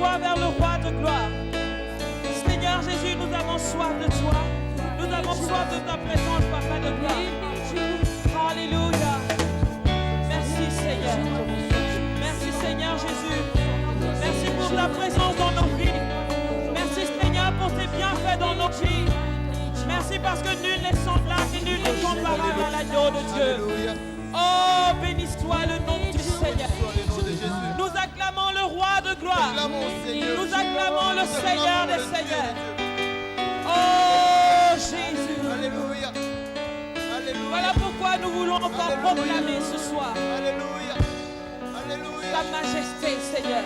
toi vers le roi de gloire. Seigneur Jésus, nous avons soif de toi. Nous avons soif de ta présence, Papa de gloire. Alléluia. Merci Seigneur. Merci Seigneur Jésus. Merci pour ta présence dans nos vies. Merci Seigneur pour tes bienfaits dans nos vies. Merci parce que nul n'est semblable et nul n'est comparable à l'agneau de Dieu. Oh, béni soit le nom du Seigneur. Nous acclamons le roi de gloire. Nous acclamons le Seigneur des Seigneurs. Oh, Jésus. Alléluia. Alléluia. Voilà pourquoi nous voulons encore proclamer ce soir Alléluia. Alléluia. ta majesté, Seigneur.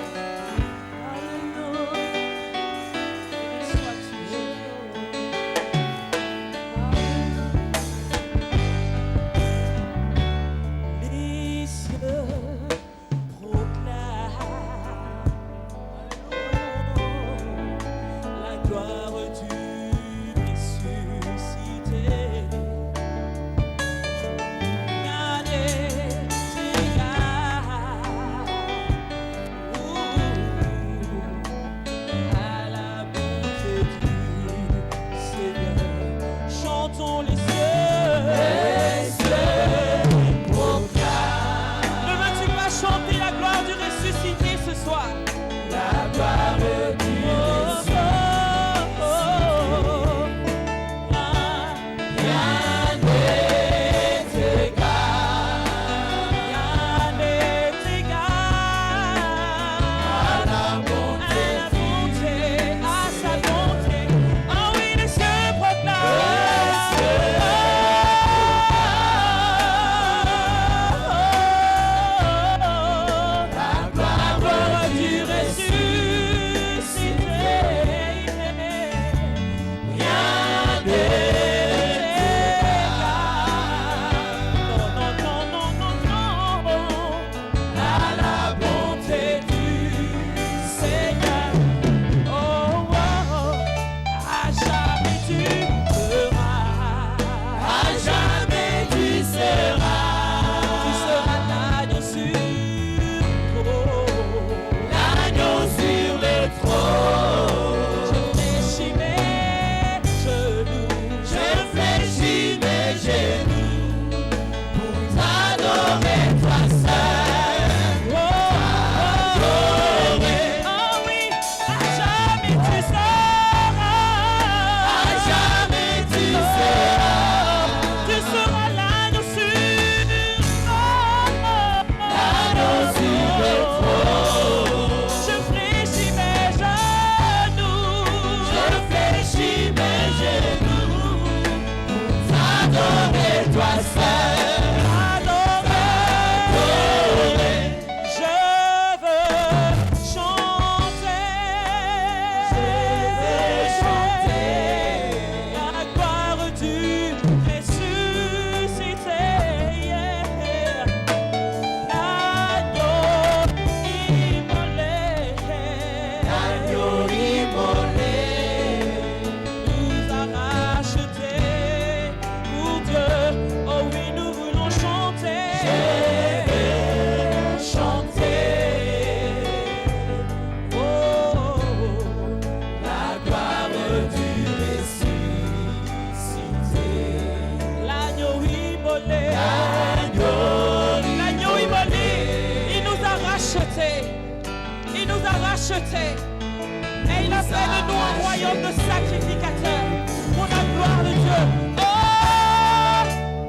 Et il a fait de nous un royaume de sacrificateurs pour la gloire de Dieu. Oh,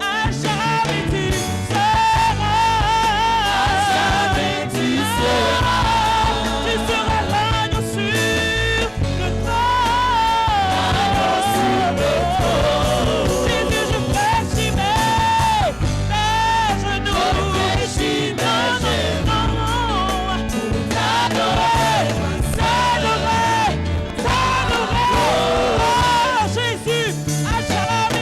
à jamais tu seras. À jamais tu seras. Tu seras l'agneau sur le trône. L'agneau sur le trône. Jésus, je fléchis mes genoux. Je fléchis mes genoux. Jésus, à jamais.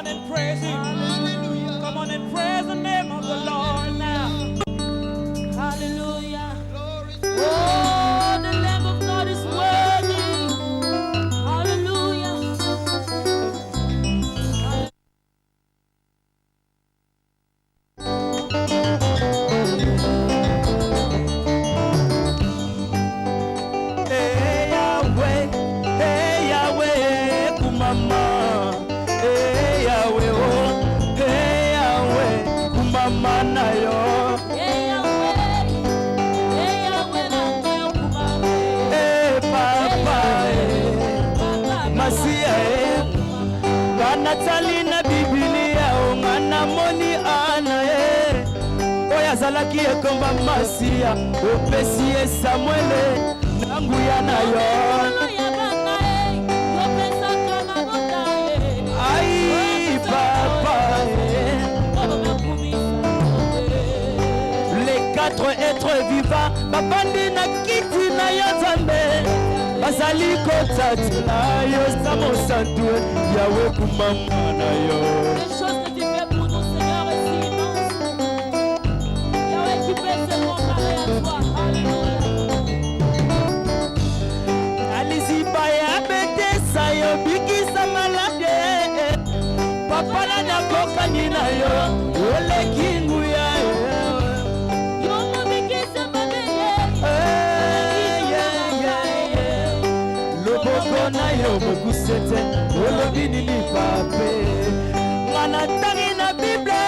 and praise him. Hallelujah. Come on and praise the name of the Lord now. Hallelujah. Glory. Oh, the Lamb of God is worthy. Hallelujah. Hey Yahweh, kumama. Hey Yahweh, oh, hey Yahweh, kumama na yo. Hey Papa, Masia, ngana tali na Biblia, oh ngana moni ana oya zalaki ekomba Masia, opesi Samuele. Nanguya na yo Aïe papa Les 4 êtres vivants babandi na kiti na yo Nzambe bazali kotati na yo Samo santu Yahweh kumama na yo. Les choses que tu fais pour nous, Seigneur, est si immense. Yahweh, qui peut se comparer à toi. Alléluia. Aliziba ya betesa yo bikisa malade papa na nakokani na yo oleki nguya Yo mo bikisa mabele. loboko na yo mokusete olobi nini pape ngana tangi na Bible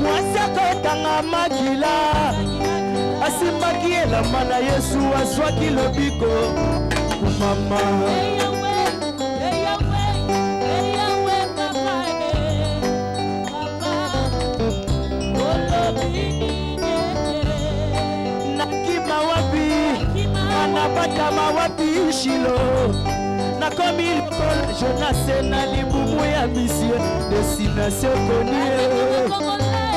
mwasi akotanga makila asimbaki elamba na Yesu azwaki lobiko kumama. Hey Yahweh, hey Yahweh, hey Yahweh, Papa, Papa, olobini Nakima wapi, anabata wapi Shilo. Nakomi lokola Jonas na libumu ya mission destination connue.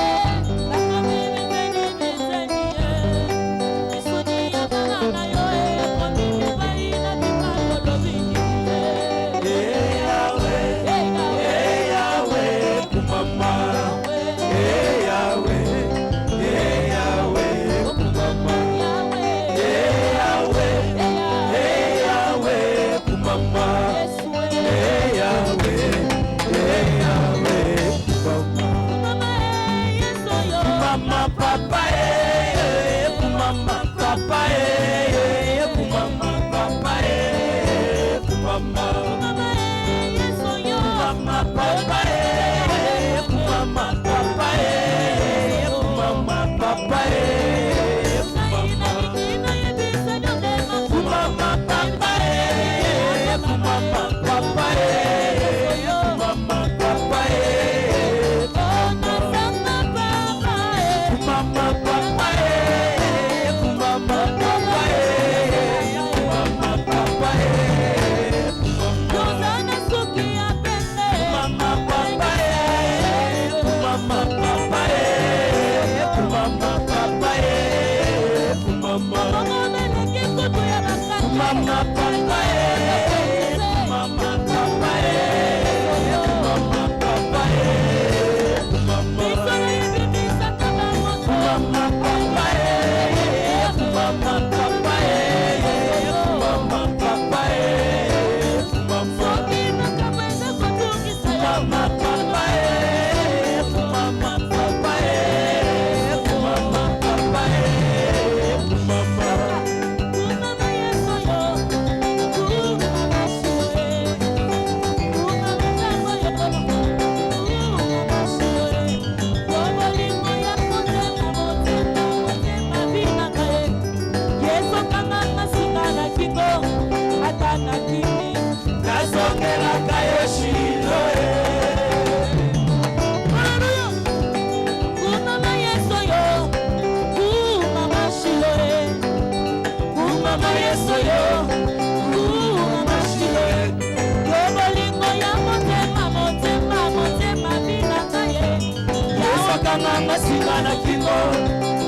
Singa kingo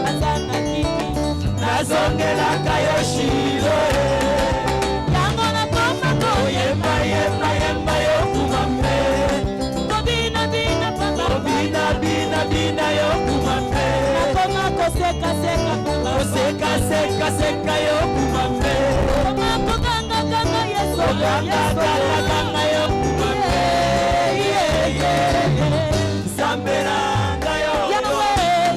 azana kimi nazongela kayo Shilo yango na koma ko yemba yemba yemba yo kumambe kobina bina Seka yo kumame. Kanga Yesu Kanga yo kumame. Zamberanga yo.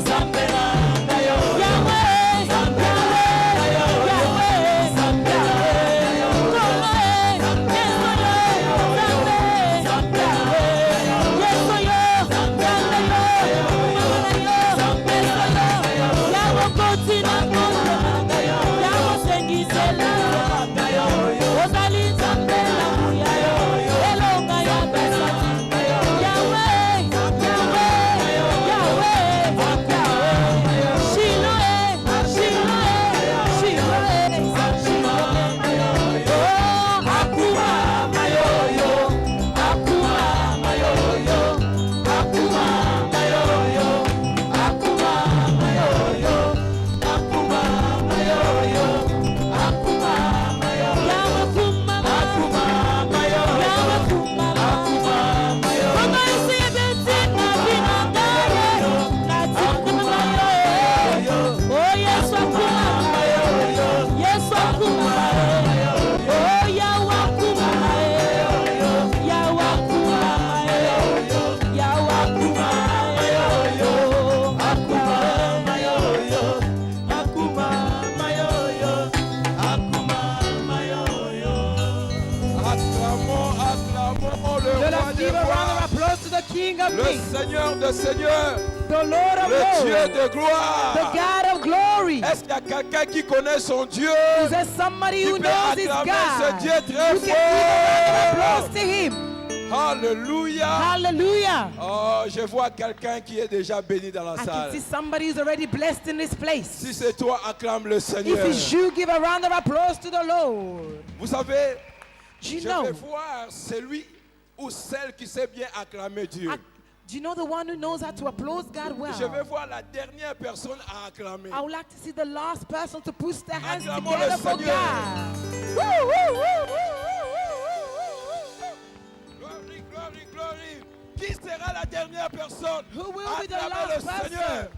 Zamberanga yo. Zamberanga yo. Zamberanga yo. Le Seigneur de Seigneurs, The Lord of le Dieu Lords, de gloire. the God of glory. Est-ce qu'il y a quelqu'un qui connaît son Dieu? Is there somebody Qui who peut knows his acclamer ce God? Dieu You très can give a fort? applause to him. Alléluia. Hallelujah. Oh, je vois quelqu'un qui est déjà béni dans la I can salle. see somebody who's already blessed in this place. Si c'est toi, acclame le If Seigneur. it's you, give a round of applause to the Lord. Vous savez, Do you je know? vais voir celui ou celle qui sait bien acclamer Dieu. Do you know the one who knows how to applaud God well? Je vais voir la dernière personne à acclamer. I would like to see the last person to push their hands Acclamons together le for Seigneur. God. Woo, woo, woo, woo, woo, Glory, glory, glory. Qui sera la dernière personne? Who will be the Acclamez last le Seigneur, person?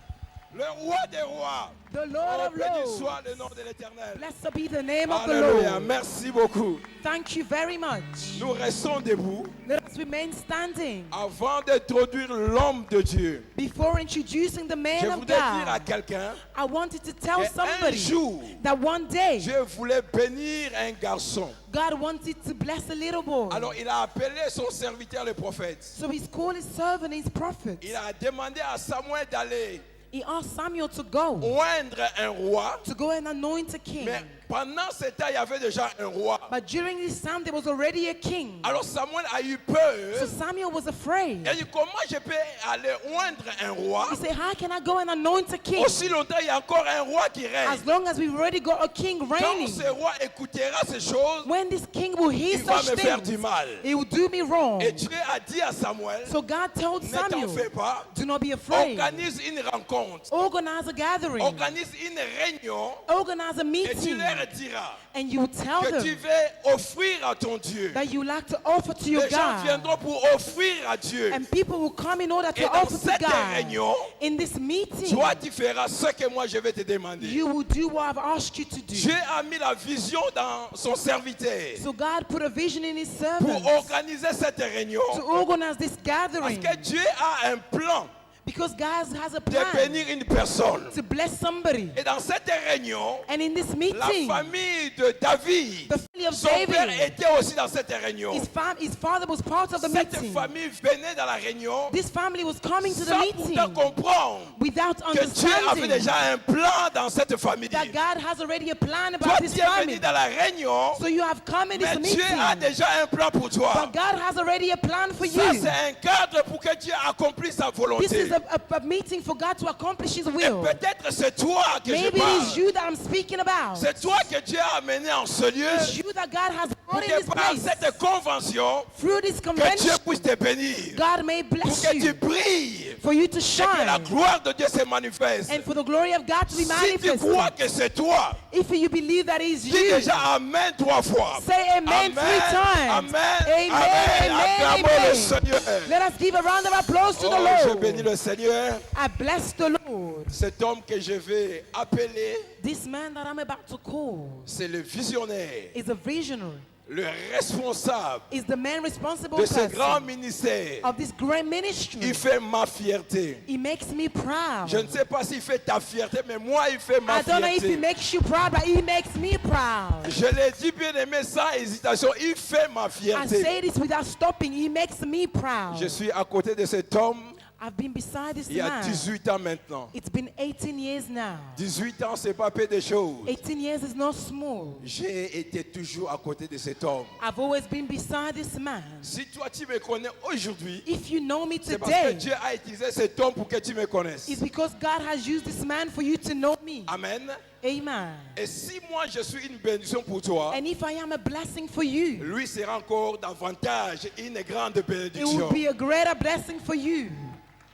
le roi des rois. The Lord Oh, of béni Lords. soit le nom de l'Éternel. Blessed be the name of the Alléluia. Lord. Merci beaucoup. Thank you very much. Nous restons debout Let us remain standing avant d'introduire l'homme de Dieu. before introducing the Je man of voudrais dire à God. quelqu'un I wanted to tell qu'un somebody jour, that one day Dieu voulait bénir un garçon. God wanted to bless a little boy. Alors il a appelé son serviteur le prophète. So he's called his servant, his prophet. Il a demandé à Samuel d'aller He asked Samuel to go oindre un roi. and anoint a king. Mais pendant ce temps, il y avait déjà un roi. But during this time, there was already a king. Alors Samuel a eu peur. So Samuel was afraid. Il a dit, comment je peux aller oindre un roi? He said, how can I go and anoint a king? Aussi longtemps, il y a encore un roi qui règne. As long as we've already got a king Quand reigning. ce roi écoutera ces choses, When this king will hear il va such me faire du things, mal. he will do me wrong. Et Dieu a dit à Samuel, So God told ne t'en Samuel, fais pas, do not be afraid. organise une rencontre, Organize a gathering. organise une réunion Organize a et tu meeting. leur diras And you will tell que tu them veux offrir à ton Dieu. that you like to offer to your Les gens God. viendront pour offrir à Dieu. And people will come in order Et to dans offer to cette God. réunion, In this meeting, toi tu feras ce que moi je vais te demander. you will do what I've asked you to Dieu do. a mis la vision dans son serviteur So God put a vision in his pour servant organiser cette réunion. to organize this Parce gathering. que Dieu a un plan Because God has a de plan bénir une personne. to bless somebody. Et dans cette réunion, And in this la meeting, famille de David, the family of son père David, était aussi dans cette réunion. his father was part of the Cette meeting. famille venait dans la réunion This family was coming to the sans meeting pourtant comprendre without que Dieu avait understanding déjà un plan dans cette famille. that God has already a plan Toi, about tu his es venu family. dans la réunion, So you have come in mais this Dieu meeting, a déjà un plan pour toi. but God has already a plan for Ça, you. c'est un cadre pour que Dieu accomplisse sa This volonté. is a meeting for God to accomplish His Et will. peut-être c'est toi que je Maybe it is parle. you that I'm speaking about. C'est toi que Dieu a amené en ce lieu It's you that God has Pour in que this par place, cette convention, through this que Dieu convention, puisse te bénir. God may Pour bless que tu you, brilles. for you to Et que la shine, gloire de Dieu se manifeste. and for the glory of God to be Si tu crois manifested. que c'est toi, If you believe that is dis you, déjà Amen 3 fois. say amen 3 times. Amen. Amen, Amen. amen, Acclamons le amen. Seigneur. Let us give a round of applause to the Oh, je bénis Lord. le Seigneur. I bless the Lord. Cet homme que je vais appeler, This man that I'm about to call c'est le visionnaire, is a visionary, le responsable is the man responsible de ce grand person ministère. of this great ministry. Il fait ma fierté. He makes me proud. Je ne sais pas s'il fait ta fierté, mais moi, il fait ma I don't know if he fierté. makes you proud, but he makes me proud. Je l'ai dit bien aimé sans hésitation, il fait ma I fierté. say this without stopping. He makes me proud. Je suis à côté de cet homme I've been beside this il y a man. 18 ans maintenant. It's been 18 years now. 18 ans, c'est pas peu de choses. 18 years is not small. J'ai été toujours à côté de cet homme. I've always been beside this man. Si toi tu me connais aujourd'hui, If you know me c'est parce que today, Dieu a utilisé cet homme pour que tu me connaisses. it's because God has used this man for you to know me. Amen. Amen. Et si moi je suis une bénédiction pour toi, And if I am a blessing for you, lui sera encore davantage une grande it will bénédiction. be a greater blessing for you.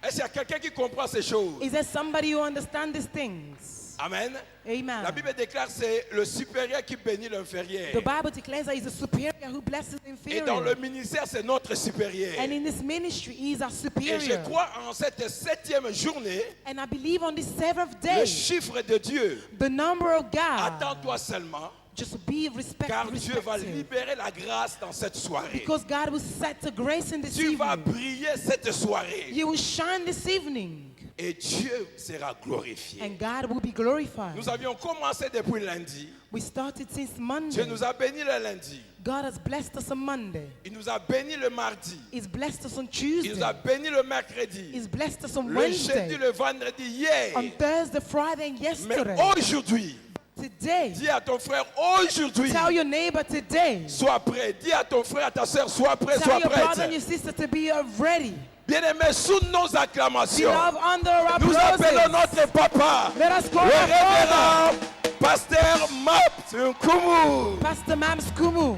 Est-ce qu'il y a quelqu'un qui comprend ces choses? Is there somebody who understands these things? Amen. Amen. La Bible déclare c'est le supérieur qui bénit l'inférieur. The Bible declares that he's a superior who blesses the Et dans le inferior. ministère, c'est notre supérieur. And in this ministry, he is our Et je superior. crois en cette 7e journée, And I believe on this seventh le day, chiffre de Dieu. the number of God, Attends-toi seulement, just be car Dieu va respected. libérer la grâce dans cette soirée. Because God will set a grace in this Tu vas evening. briller cette soirée. You will shine this evening. Et Dieu sera glorifié. And God will be glorified. Nous avions commencé depuis lundi. We started since Dieu Monday. nous a bénis le lundi. God has blessed us on Monday. Il nous a bénis le mardi. He's blessed us on Il nous a Tuesday. bénis le mercredi. He's blessed us on Le jeudi, Wednesday. le vendredi, hier. On Thursday, Friday, and Mais yesterday. aujourd'hui, Today, dis à ton frère, aujourd'hui, tell your neighbor today. sois prêt. Dis à ton frère, à ta soeur, sois prêt, Tell sois your brother and prête. your sister to be ready. Bien-aimés, sous nos acclamations, Beloved, under our nous appelons applauses. notre papa, Let us call le our father, révérend pasteur Map Nkumu. Pastor Mams Kumu.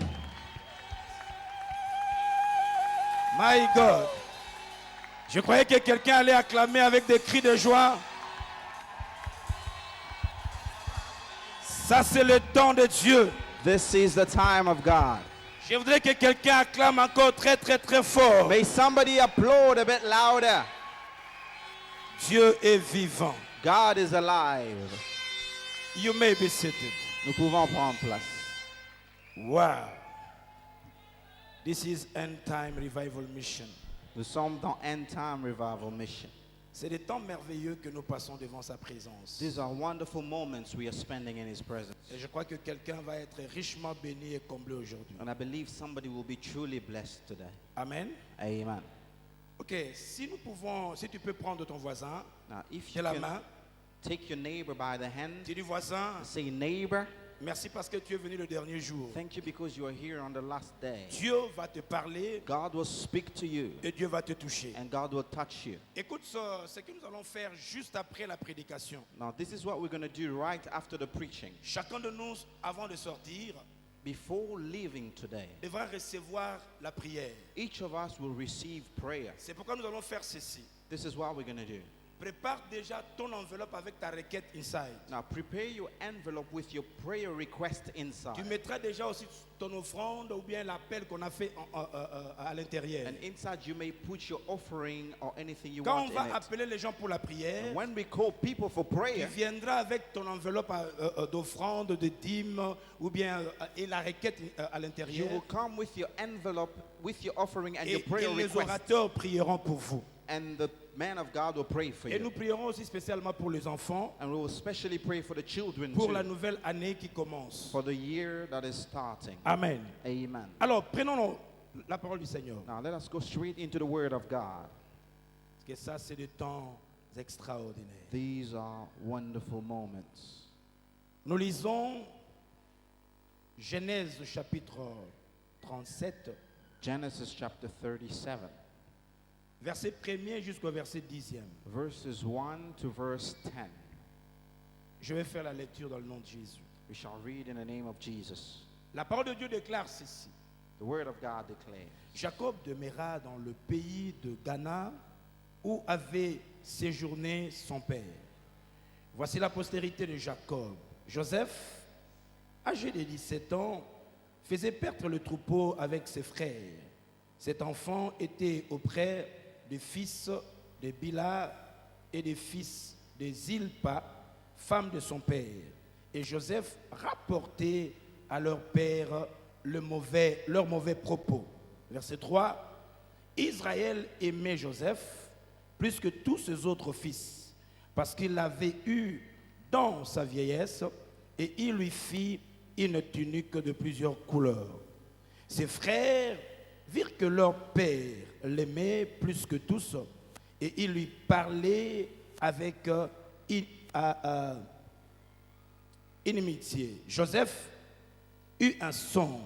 My God. Je croyais que quelqu'un allait acclamer avec des cris de joie. Ça, c'est le temps de Dieu. This is the time of God. Je voudrais que quelqu'un acclame encore très, très, très fort. May somebody applaud a bit louder. Dieu est vivant. God is alive. You may be seated. Nous pouvons prendre place. Wow. This is End Time Revival Mission. Nous sommes dans End Time Revival Mission. C'est des temps merveilleux que nous passons devant sa présence. These are wonderful moments we are spending in His presence. Et je crois que quelqu'un va être richement béni et comblé aujourd'hui. And I believe somebody will be truly blessed today. Amen. Amen. Ok, si tu peux prendre ton voisin, Now, if de you la can main, take your neighbor by the hand, dis du voisin, say, neighbor, merci parce que tu es venu le dernier jour. thank you because you are here on the last day. Dieu va te parler God will speak to you et Dieu va te toucher. and God will touch you. Écoute ce que nous allons faire juste après la prédication. Now, this is what we're going to do right after the preaching. Chacun de nous, avant de sortir, Before leaving today, devra recevoir la prière. each of us will receive prayer. C'est pourquoi nous allons faire ceci. This is what we're going to do. Prépare déjà ton enveloppe avec ta requête inside. Now, prepare your envelope with your prayer request inside. Tu mettras déjà aussi ton offrande ou bien l'appel qu'on a fait à l'intérieur. And inside, you may put your offering or anything you Quand want on va in it. appeler les gens pour la prière, And when we call people for tu prayer, viendras avec ton enveloppe d'offrande, de dîmes ou bien et la requête à you l'intérieur. will come with your envelope, with your offering and your Et prayer les request. orateurs prieront pour vous. And the man of God will pray for Et nous you. prierons aussi spécialement pour les enfants, And we will especially pray for the children pour la too, nouvelle année qui commence. for the year that is starting. Amen. Amen. Alors, prenons la parole du Seigneur. Now, let us go straight into the Word of God. Parce que ça, c'est des temps extraordinaires. These are wonderful moments. Nous lisons Genèse chapitre 37, Genesis chapter 37, verset 1er jusqu'au verset 10e. verses 1 to verse 10. Je vais faire la lecture dans le nom de Jésus. We shall read in the name of Jesus. La parole de Dieu déclare ceci. The word of God declares, Jacob demeura dans le pays de Ghana où avait séjourné son père. Voici la postérité de Jacob. Joseph, âgé de 17 ans, faisait perdre le troupeau avec ses frères. Cet enfant était auprès des fils de Bila et des fils de Zilpa, femme de son père. Et Joseph rapportait à leur père leurs mauvais propos. Verset 3. Israël aimait Joseph plus que tous ses autres fils, parce qu'il l'avait eu dans sa vieillesse, et il lui fit une tunique de plusieurs couleurs. Ses frères virent que leur père l'aimait plus que tous, et ils lui parlaient avec inimitié. Joseph eut un songe,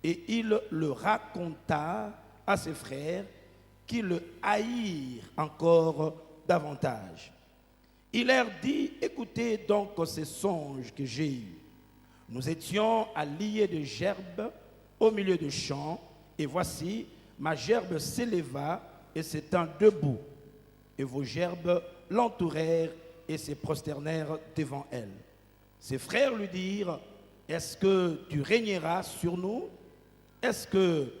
et il le raconta à ses frères, qui le haïrent encore davantage. Il leur dit, écoutez donc ces songes que j'ai eus. Nous étions à lier de gerbes au milieu du champ, et voici, ma gerbe s'éleva et s'étend debout. Et vos gerbes l'entourèrent et se prosternèrent devant elle. Ses frères lui dirent, est-ce que tu régneras sur nous? Est-ce que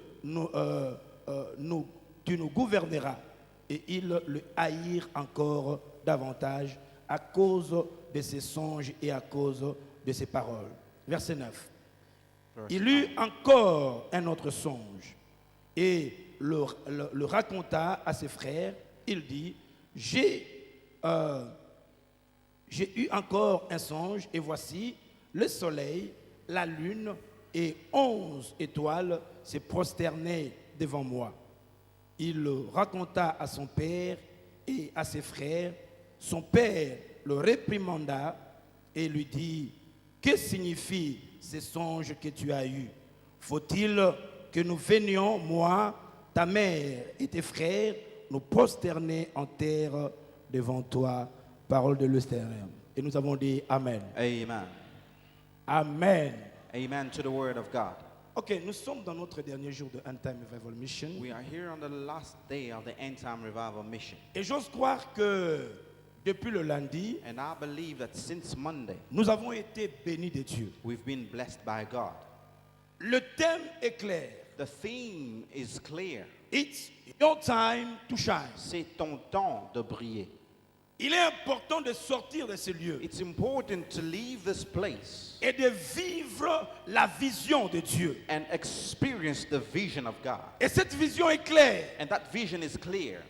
tu nous gouverneras? Et ils le haïrent encore davantage à cause de ses songes et à cause de ses paroles. Verset 9. Il eut encore un autre songe et le raconta à ses frères. Il dit, j'ai eu encore un songe, et voici le soleil, la lune et 11 étoiles se prosternaient devant moi. Il le raconta à son père et à ses frères. Son père le réprimanda et lui dit, que signifient ces songes que tu as eus? Faut-il que nous venions, moi, ta mère et tes frères, nous prosterner en terre devant toi? Parole de l'Éternel. Et nous avons dit Amen. Amen. Amen. Amen to the word of God. Ok, nous sommes dans notre dernier jour de End Time Revival Mission. We are here on the last day of the End Time Revival Mission. Et j'ose croire que depuis le lundi, And I believe that since Monday, nous avons été bénis de Dieu. we've been blessed by God. Le thème est clair. The theme is clear. It's your time to shine. C'est ton temps de briller. Il est important de sortir de ce lieu It's important to leave this place et de vivre la vision de Dieu. and experience the vision of God. Et cette vision est claire, And that vision is clear.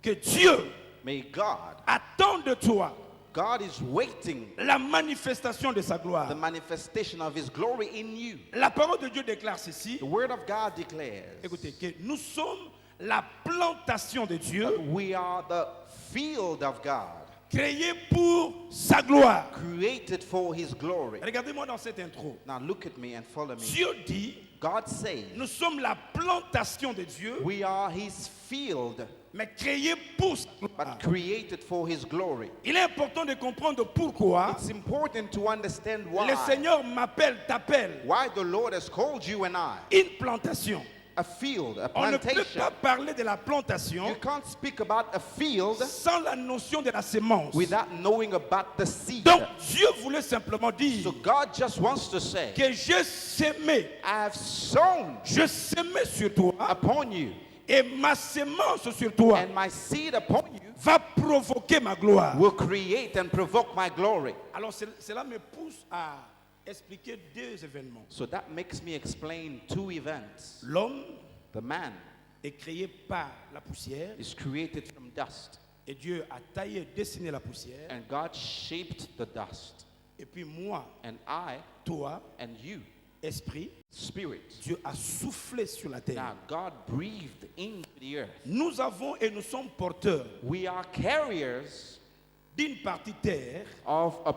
que Dieu May God, attend de toi God is waiting la manifestation de sa the gloire. manifestation of His glory in you. La parole de Dieu déclare ceci. The Word of God declares Écoutez, que nous sommes la plantation de Dieu we are the field of God, créée pour sa gloire. created for His glory. Regardez-moi dans cette intro. Now look at me and follow me. Dieu dit, God says nous sommes la plantation de Dieu, we are His field, mais créée pour sa gloire. but created for His glory. Il est important de comprendre pourquoi It's important to understand le why. Seigneur m'appelle, t'appelle Why the Lord has called you and I une plantation. a field, a On ne peut plantation. pas parler de la plantation You can't speak about a field sans la notion de la sémence. without knowing about the seed. Donc Dieu voulait simplement dire So God just wants to say, que j'ai sémé, I have sown je sémais sur toi upon you, et ma sémence sur toi and my seed upon you va provoquer ma gloire. will create and provoke my glory. Alors cela me pousse à expliquer deux événements. So that makes me explain two events. L'homme The man est créé par la poussière is created from dust, et Dieu a taillé, dessiné la poussière. and God shaped the dust. Et puis moi, And I toi, and you, esprit, spirit. Dieu a soufflé sur la terre. Now God breathed into the earth. Nous avons et nous sommes porteurs We are carriers d'une partie terre of a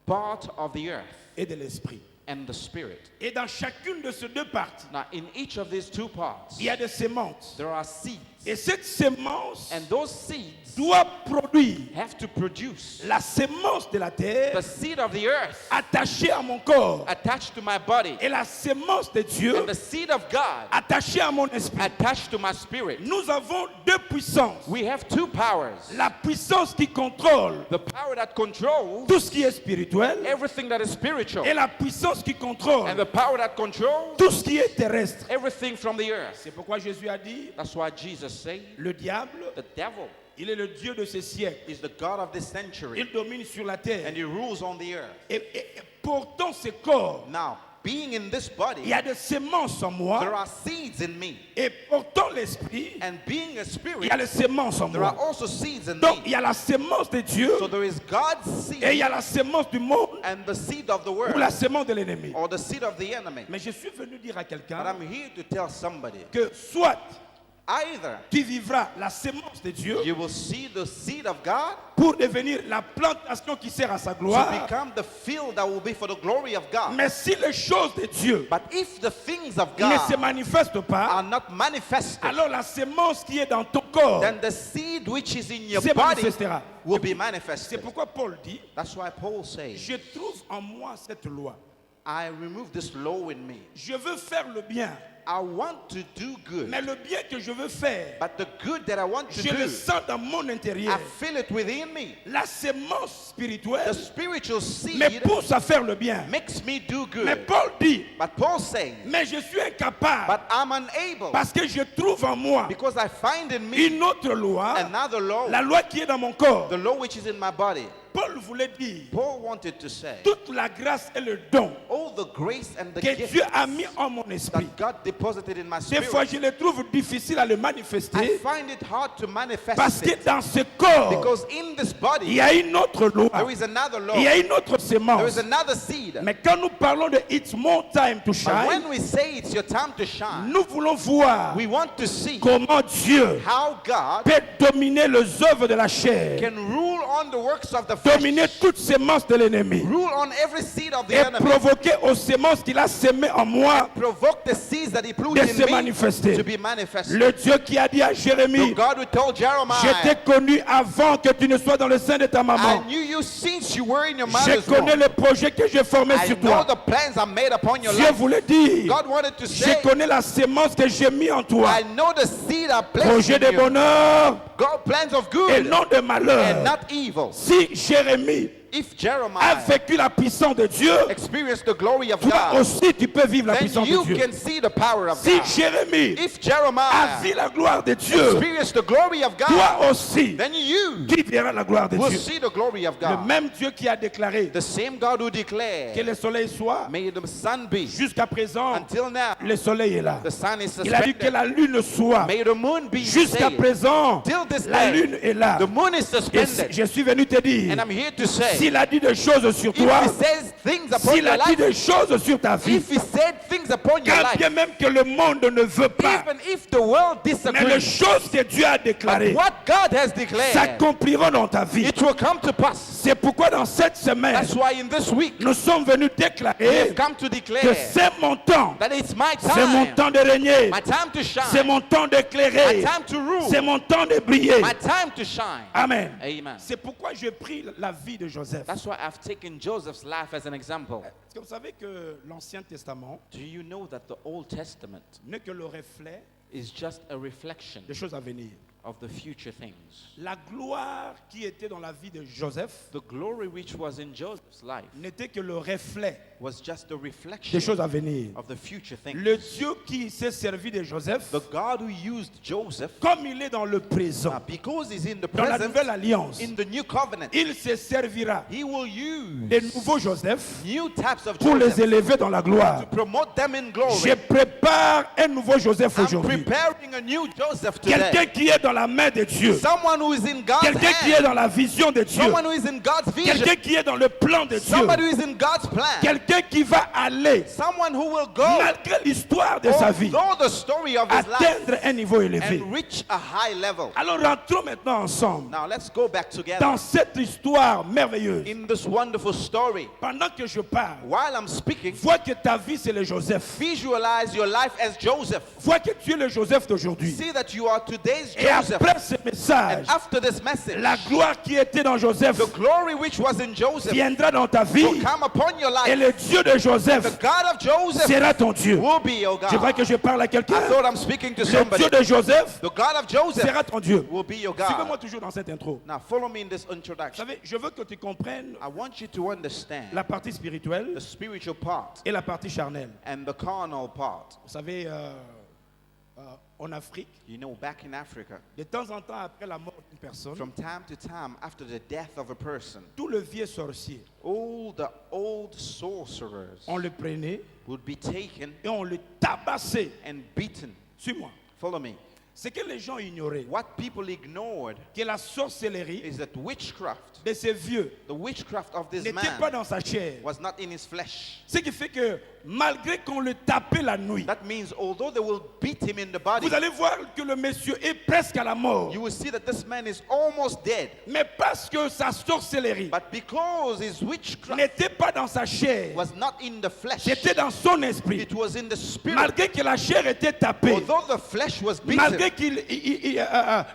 part of the earth et de l'esprit. and the spirit. Et dans chacune de ces deux parties, Now in each of these two parts, il y a des sémences. there are seeds. Et cette sémence And those seeds doit produire have to produce la sémence de la terre the seed of the earth attachée à mon corps attached to my body et la sémence de Dieu and the seed of God attachée à mon esprit. attached to my spirit. Nous avons deux puissances. We have two powers. La puissance qui contrôle The power that controls tout ce qui est spirituel everything that is spiritual et la puissance qui contrôle and the power that controls tout ce qui est terrestre. everything from the earth. C'est pourquoi Jésus a dit, That's why Jesus said le diable, the devil il est le Dieu de ce siècle. is the God of this century Il domine sur la terre. and he rules on the earth. Et portant ce corps, Now, being in this il body, y a des sémences en there moi. are seeds in me. Et portant l'esprit, And being a il spirit, y a les sémences en there are moi. also seeds in Donc, il me. y a la sémence de Dieu So there is God's et il y seed a la sémence du monde and the seed of the ou la world sémence de l'ennemi. or the seed of the enemy. Mais je suis venu dire à But quelqu'un I'm here to tell somebody, que soit either tu vivras la sémence de Dieu you will see the seed of God pour devenir la plantation qui sert à sa to gloire. become the field that will be for the glory of God. Mais si les choses de Dieu But if the things of ne se God manifestent pas, are not manifested, alors la sémence qui est dans ton corps then the seed which is in your se body manifestera. will be C'est manifested. pourquoi Paul dit, That's why Paul says, je trouve en moi cette loi. I remove this law in me. Je veux faire le bien, I want to do good, mais le bien que je veux faire, but the good that I want to je le do, sens dans mon intérieur. I feel it within me. La sémence The spirituelle spiritual me seed pousse à faire le bien. makes me do Mais good. Paul dit, But Paul says, mais je suis incapable but I'm unable parce que je trouve en moi because I find in me une autre loi, another law, la loi qui est dans mon corps. the law which is in my body. Paul voulait dire, Paul wanted to say, toute la grâce et le don all the grace and the que gift Dieu a mis en mon esprit, that God deposited in my des fois spirit, je le trouve difficile à le I manifester find it hard to manifest parce que it dans ce corps, because in this il body y a une autre loi, there is another law, il y a une autre there sémence. is another seed. Mais quand nous parlons de It's More Time to But Shine, when we say it's your time to shine, nous voulons voir we want to see comment Dieu how God peut dominer les œuvres de la chair, can rule on the works of the flesh, dominer toute sémence de l'ennemi rule on every seed of the et enemy, provoquer aux sémences qu'il a sémées en moi provoke the seeds that he put de in se me manifester. to be manifested. Le Dieu qui a dit à The Jérémie, God who told je t'ai Jeremiah, connu avant que tu ne sois dans le sein de ta I maman. knew you since you were in your Je mother's connais womb. les projets que j'ai formés I sur know toi. the plans I made upon your Dieu life. voulait dire, God wanted to je say, connais la sémence que j'ai mis en toi. I know the seed I placed Projet de in you. bonheur God plans of et good non de malheur. and not evil. Si Jérémie If a Jeremiah vécu la puissance de Dieu, experienced the glory of toi God, aussi tu peux vivre la then puissance de you Dieu. can see the power of Si God. Jérémie If a Jeremiah vu la gloire de Dieu, experienced the glory of God, toi aussi then you tu verras la gloire de will Dieu. see the glory of Le God. même Dieu qui a déclaré The same God who que declared, le soleil soit, may the sun be. jusqu'à présent, Until now, le soleil est là. the sun is Il a dit que suspended. la lune soit. May the moon be Jusqu'à saved. présent, Till this la day, lune est là. the moon is Et suspended. je suis venu te dire, And I'm here to say, s'il a dit des choses sur if toi, he says things upon s'il your a dit life, des choses sur ta vie, if he said things upon your quand life, bien même que le monde ne veut pas, even if the world mais les disagrees, choses que Dieu a but déclarées what God has declared, s'accompliront dans ta vie. it will come to pass. C'est pourquoi dans cette semaine, That's why in this week, nous sommes venus we déclarer have come to que declare c'est mon temps, that it's my c'est mon time, temps de régner, my time to c'est shine, mon temps my d'éclairer, time to c'est rule, mon temps de briller. my time to shine. Amen. Amen. C'est pourquoi j'ai pris la vie de Joseph. That's why I've taken Joseph's life as an example. Est-ce que vous savez que l'Ancien Testament Do you know that the Old Testament n'est que le reflet is just a reflection des choses à venir? of the future things? La gloire qui était dans la vie de Joseph The glory which was in Joseph's life n'était que le reflet was just a des reflection choses à venir. of the future things. Le Dieu qui s'est servi de Joseph, The God who used Joseph, comme il est dans le présent, because he's in the dans la present, nouvelle alliance, in the new covenant, il se servira he will use des nouveaux Joseph new types of pour les Joseph élever dans la gloire. to promote them in Je glory. prépare un nouveau Joseph I'm aujourd'hui. preparing a new Joseph Quelqu'un today. qui est dans la main de Dieu. Someone who is in God's Quelqu'un qui est hand. dans la vision de Dieu. Someone who is in God's vision. Quelqu'un qui est dans le plan de Dieu. Somebody who is in God's plan. Quelqu'un qui va aller, Someone who will go, malgré l'histoire de sa vie, know the story of his life, atteindre un niveau élevé. and reach a high level. Alors rentrons maintenant ensemble Now let's go back together dans cette histoire merveilleuse. in this wonderful story. Pendant que je parle, While I'm speaking, vois que ta vie c'est le Joseph. visualize your life as Joseph. Vois que tu es le Joseph d'aujourd'hui. See that you are today's Et Joseph. après ce message, And after this message, la gloire qui était dans Joseph the glory which was in Joseph viendra dans ta will vie. come upon your Et life. le Dieu de The Joseph God of Joseph sera ton Dieu. will be your Je crois God. que je parle à quelqu'un. I thought I'm speaking to Le somebody. Dieu de Joseph The God of Joseph sera ton Dieu. will be your Suivez-moi God. toujours dans cette intro. Now follow me in this Vous introduction. savez, je veux que tu comprennes I want you to understand la partie spirituelle the spiritual part et la partie charnelle. and the carnal part. Vous savez, en Afrique, You know, back in Africa, de temps en temps après la mort d'une personne, from time to time after the death of a person, tout le vieux sorcier, all the old sorcerers on le prenait would be taken et on le tabassait. and beaten. Suis-moi. Follow me. Ce que les gens ignoraient, What people ignored que la sorcellerie is that witchcraft, de ces vieux the witchcraft of this n'était pas man, dans sa chair. was not in his flesh. Ce qui fait que malgré qu'on le tapait la nuit, That means although they will beat him in the body, vous allez voir que le monsieur est presque à la mort. you will see that this man is almost dead. Mais parce que sa sorcellerie But because his witchcraft n'était pas dans sa chair, was not in the flesh, c'était dans son esprit. it was in the spirit. Malgré que la chair était tapée, Although the flesh was malgré beaten,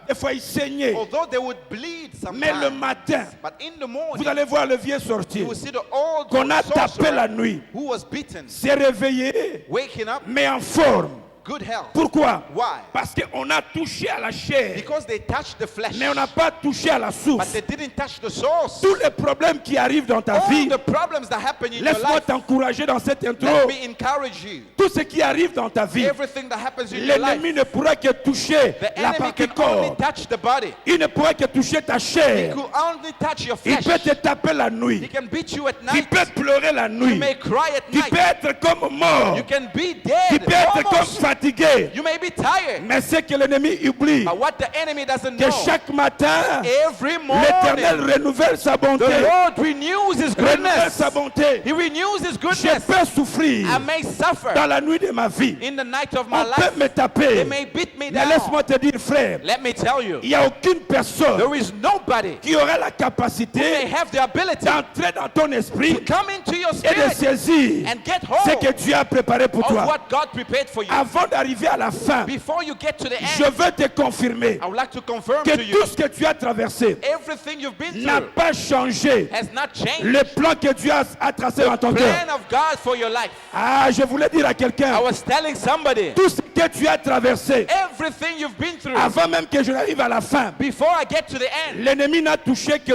des fois il saignait, although they would bleed mais le sometimes, matin, but in the vous morning, allez voir le vieux sortir you will see the old qu'on a tapé la sorcerer nuit, who was beaten, s'est réveillé, waking up, mais en forme. good health. Pourquoi? Why? Parce qu'on a touché à la chair, Because they touched the flesh, mais on n'a pas touché à la but source. they didn't touch the source. Tous les problèmes qui arrivent dans ta All vie, the problems that happen in your laisse-moi life, t'encourager dans cette intro. let me encourage you. Tout ce qui arrive dans ta vie, Everything that happens in your life, l'ennemi ne pourra que toucher the la enemy partie can only corps. touch the body. Il ne pourra que toucher ta He chair. could only touch your Il flesh. peut te taper la He nuit. can beat you at Tu night. peux pleurer la You nuit. may cry at Tu night. peux être comme mort. You can be Tu dead. peux être comme Almost. fatigué. You may be tired. Mais c'est que l'ennemi oublie But what the enemy doesn't que know, chaque matin, every l'Éternel morning, renouvelle sa bonté. the Lord renews His Renouvelle goodness. sa bonté. He renews His Je goodness. peux souffrir I may suffer dans la nuit de ma vie. in the night of my On peut life. me They taper. may beat me Mais down. laisse-moi te dire, frère, Let me tell you, il n'y a aucune personne there is nobody qui aura la who may capacité have the ability d'entrer dans ton esprit to come into your et de spirit saisir and get ce hold que Dieu a préparé pour of toi. what God prepared for you. Avant d'arriver à la fin, Before you get to the je end, veux te confirmer I would like to confirm que to you, tout ce que tu as traversé everything you've been n'a through pas changé has not changed. le plan que Dieu a tracé dans ton cœur. Plan of God for your life. Ah, je voulais dire à I quelqu'un, was telling somebody, tout ce que tu as traversé, everything you've been through, avant même que je n'arrive à la fin, before I get to the end, l'ennemi n'a touché que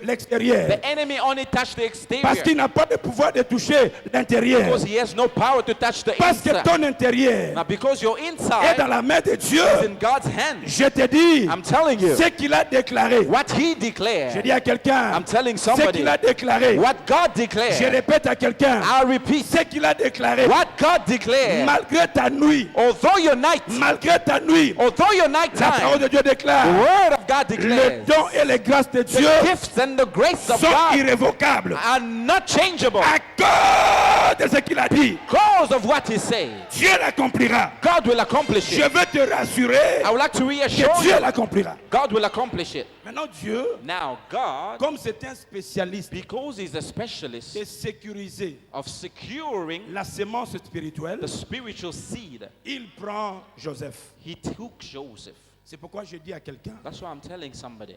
l'extérieur. the enemy only touched the Parce exterior qu'il n'a pas de pouvoir de toucher l'intérieur. because he has no power to touch the Parce que inside. ton intérieur Now because your est inside dans la main de Dieu, is in God's hand, je te dis, I'm telling you, ce qu'il a déclaré. what he Je declared, dis à quelqu'un, I'm telling ce somebody, qu'il a déclaré. what God Je declared, répète à quelqu'un, I repeat, ce qu'il a déclaré. what God declared, Malgré ta nuit, although your night, malgré ta nuit, although your night la parole time, de Dieu the déclare, word of God les declares, dons et les grâces de Dieu the gifts and the grace of sont God irrévocables. are not changeable À cause de ce qu'il a dit, because of what he said. Dieu l'accomplira. God will accomplish Je it. veux te rassurer I would like to reassure que Dieu you, l'accomplira. God will accomplish it. Maintenant, Dieu, Now, God, comme c'est un spécialiste because he's a specialist de sécuriser of securing la sémence spirituelle, the spiritual seed, il prend Joseph. he took Joseph. C'est pourquoi je dis à quelqu'un, That's why I'm telling somebody,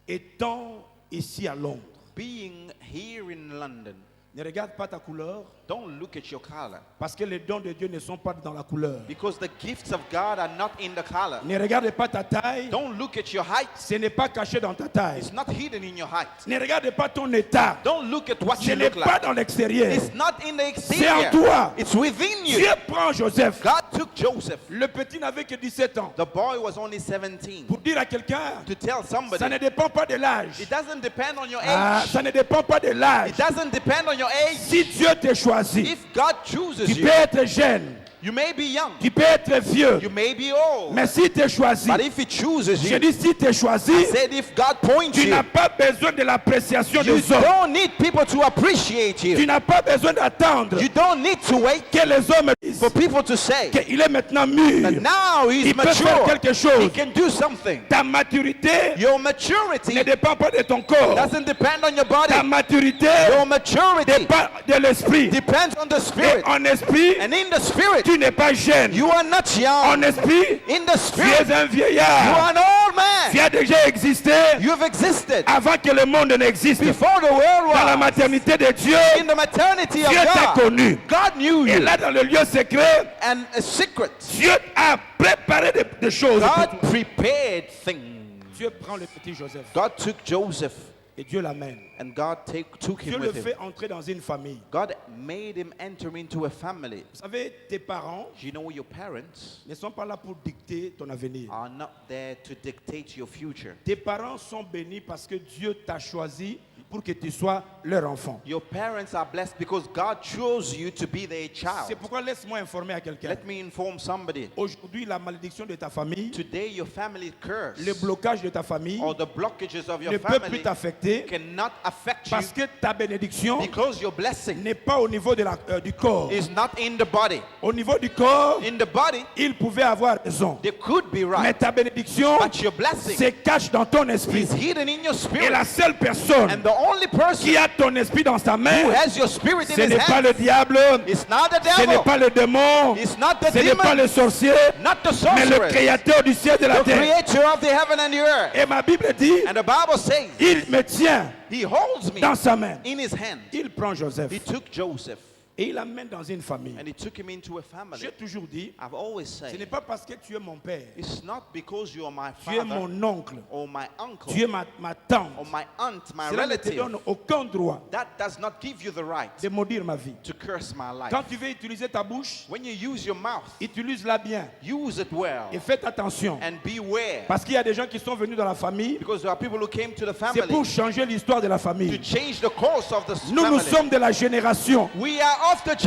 étant ici à Londres, being here in London, ne regarde pas ta couleur, don't look at your color, parce que les dons de Dieu ne sont pas dans la couleur. because the gifts of God are not in the color. Ne regarde pas ta taille, Don't look at your height. ce n'est pas caché dans ta taille. It's not hidden in your height. Ne regarde pas ton état, Don't look at what ce you n'est look pas like. dans l'extérieur. It's not in the C'est en exterior. toi. It's within you. Dieu prend Joseph. God took Joseph. Le petit n'avait que 17 ans. The boy was only 17. Pour dire à quelqu'un, To tell ça somebody, ne dépend pas de l'âge. it doesn't depend on your Ah, age. ça ne dépend pas de l'âge. It doesn't depend on your age. Si Dieu te choisit, If God chooses tu you, peux être jeune. You may be young. Tu peux être vieux. You may be old. Mais si tu es choisi, But if He chooses je you, dis si tu es choisi, I said if God points tu you, n'as pas besoin de l'appréciation you des hommes. don't need people to appreciate Tu you. n'as pas besoin d'attendre You don't need to wait que les hommes disent for people to say qu'il est maintenant mûr. that now he's Il peut faire mature. quelque He chose. can do something. Ta maturité Your ne maturity dépend pas de ton corps. doesn't depend on your body. Ta maturité Your maturity dépend de l'esprit. depends on the Et spirit. en esprit, And in the spirit, tu n'es pas jeune. you are not young. En esprit, In the tu spirit, es un you vieillard. are an old Tu man. as déjà existé You've existed avant que le monde n'existe. before the world Dans la was. maternité de Dieu, In the maternity of Dieu t'a God, connu. God knew Et you. là, dans le lieu secret, And a secret, Dieu a préparé des choses. pour God toi. prepared things. Dieu prend le petit Joseph God took Joseph et Dieu l'amène. and God took Dieu him le with him. fait entrer dans une famille. God made him enter into a family. Vous savez, tes parents You know, your parents ne sont pas là pour dicter ton avenir. are not there to dictate your future. Tes parents sont bénis parce que Dieu t'a choisi pour que tu sois leur enfant. Your parents are blessed because God chose you to be their C'est child. pourquoi laisse-moi informer à quelqu'un. Let me inform somebody. Aujourd'hui, la malédiction de ta famille, Today, your family curse le blocage de ta famille or the blockages of your ne peut plus family t'affecter cannot affect you parce que ta bénédiction because your blessing n'est pas au niveau du corps. is not in the body. Au niveau du corps, In the body, il pouvait avoir raison. they could be Mais right, ta bénédiction but your blessing se cache dans ton esprit. is hidden in your Et spirit. la seule personne And the only person qui a ton esprit dans sa main, who has your spirit in ce his n'est pas hand le diable, is not the ce n'est devil, pas le démon, it's not the ce n'est pas demon, le sorcier, not the mais le sorcerer, créateur du ciel et de la the terre. creator of the heaven and the earth. Et ma Bible dit, And the Bible says, il me tient he holds me dans sa main. in his hand. Il prend Joseph He took Joseph et il l'amène dans une famille. and he took him into a family. J'ai toujours dit, I've always ce n'est said, pas parce que tu es mon père, it's not because you are my tu es father mon oncle, or my uncle tu es ma tante. or my aunt, my Cela ne te relative. donne aucun droit That does not give you the right de maudire ma vie. to curse my life. Quand tu veux utiliser ta bouche, When you use your mouth, utilise-la bien use it well et faites attention. and beware. Parce qu'il y a des gens qui sont venus dans la famille, Because there are people who came to the c'est pour family changer l'histoire de la to famille. change the course of the Nous family. sommes de la génération We are of the de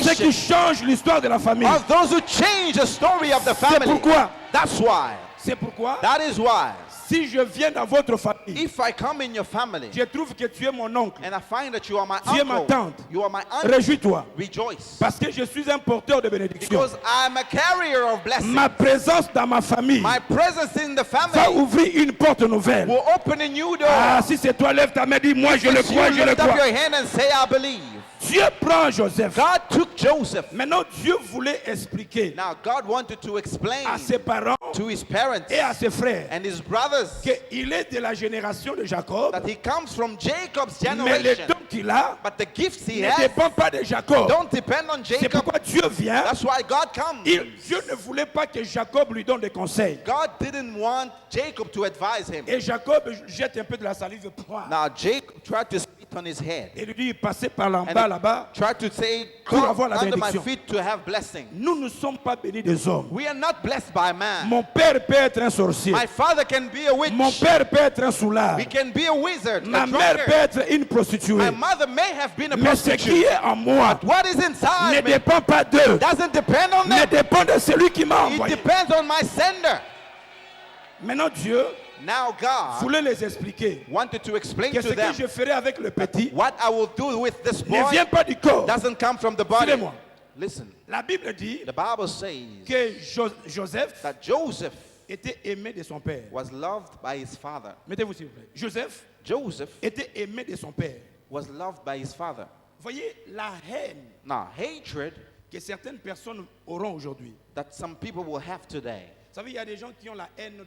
ceux qui generation changent l'histoire de la famille. of those who change the story of the C'est family. pourquoi, That's why. c'est pourquoi, That is why. si je viens dans votre famille, If I come in your family je trouve que tu es mon oncle, and I find that you are my tu es ma uncle, tante, you are my aunt, réjouis-toi. rejoice. Parce que je suis un porteur de bénédiction. Because I'm a carrier of blessing. Ma présence dans ma famille My presence in the va family ouvrir une porte nouvelle. will open a new door. Ah, si c'est toi, lève ta main, dis moi je le If you crois, je le lift up crois. your hand and say, I believe. Dieu prend Joseph. God took Joseph. Maintenant, Dieu voulait expliquer Now, God wanted to explain à ses parents to his parents et à ses frères and his brothers qu'il est de la génération de Jacob, that he comes from Jacob's mais les generation. dons qu'il a But the gifts he ne has dépendent pas de Jacob. don't depend on C'est Jacob. pourquoi Dieu vient. That's why God comes. Dieu ne voulait pas que Jacob lui donne des conseils. God didn't want Jacob to advise him. Et Jacob jette un peu de la salive. Now, Jacob tried to spit on his head Et lui dit, passez par là and bas he là-bas. tried to say, Pour come avoir la under my bénédiction. feet to have blessing. Nous ne sommes pas bénis des hommes. We are not blessed by man. Mon père peut être un sorcier. My father can be a witch. Mon père peut être un soulard. He can be a wizard, Ma a mère drunkard. peut être une prostituée. My mother may have been a Mais ce qui prostitute. est en moi What is ne inside me dépend pas d'eux, doesn't depend on mais them. dépend de celui qui m'a It envoyé. depends on my sender. Maintenant, Dieu Now God voulait les expliquer wanted to explain que to ce que them je ferai avec le petit what I will do with this ne boy vient pas du corps. doesn't come from the body. Suivez-moi. Listen, La Bible dit the Bible says que Joseph that Joseph était aimé de son père. was loved by his father. Mettez-vous s'il vous plaît. Joseph Joseph était aimé de son père. was loved by his father. Voyez la haine Now, hatred que certaines personnes auront aujourd'hui. that some people will have today. Vous savez, il y a des gens qui ont la haine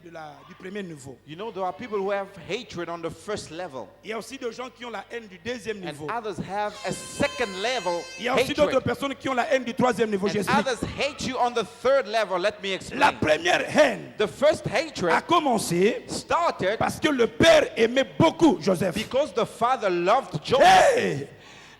du premier niveau. You know, there are people who have hatred on the first level, Il y a aussi des gens qui ont la haine du deuxième and niveau. others have a second level Il y a aussi d'autres hatred. personnes qui ont la haine du troisième niveau. And J'explique. others hate you on the third level. Let me explain. La première haine The first a hatred commencé started parce que le père aimait beaucoup Joseph. because the father loved Joseph. Hey!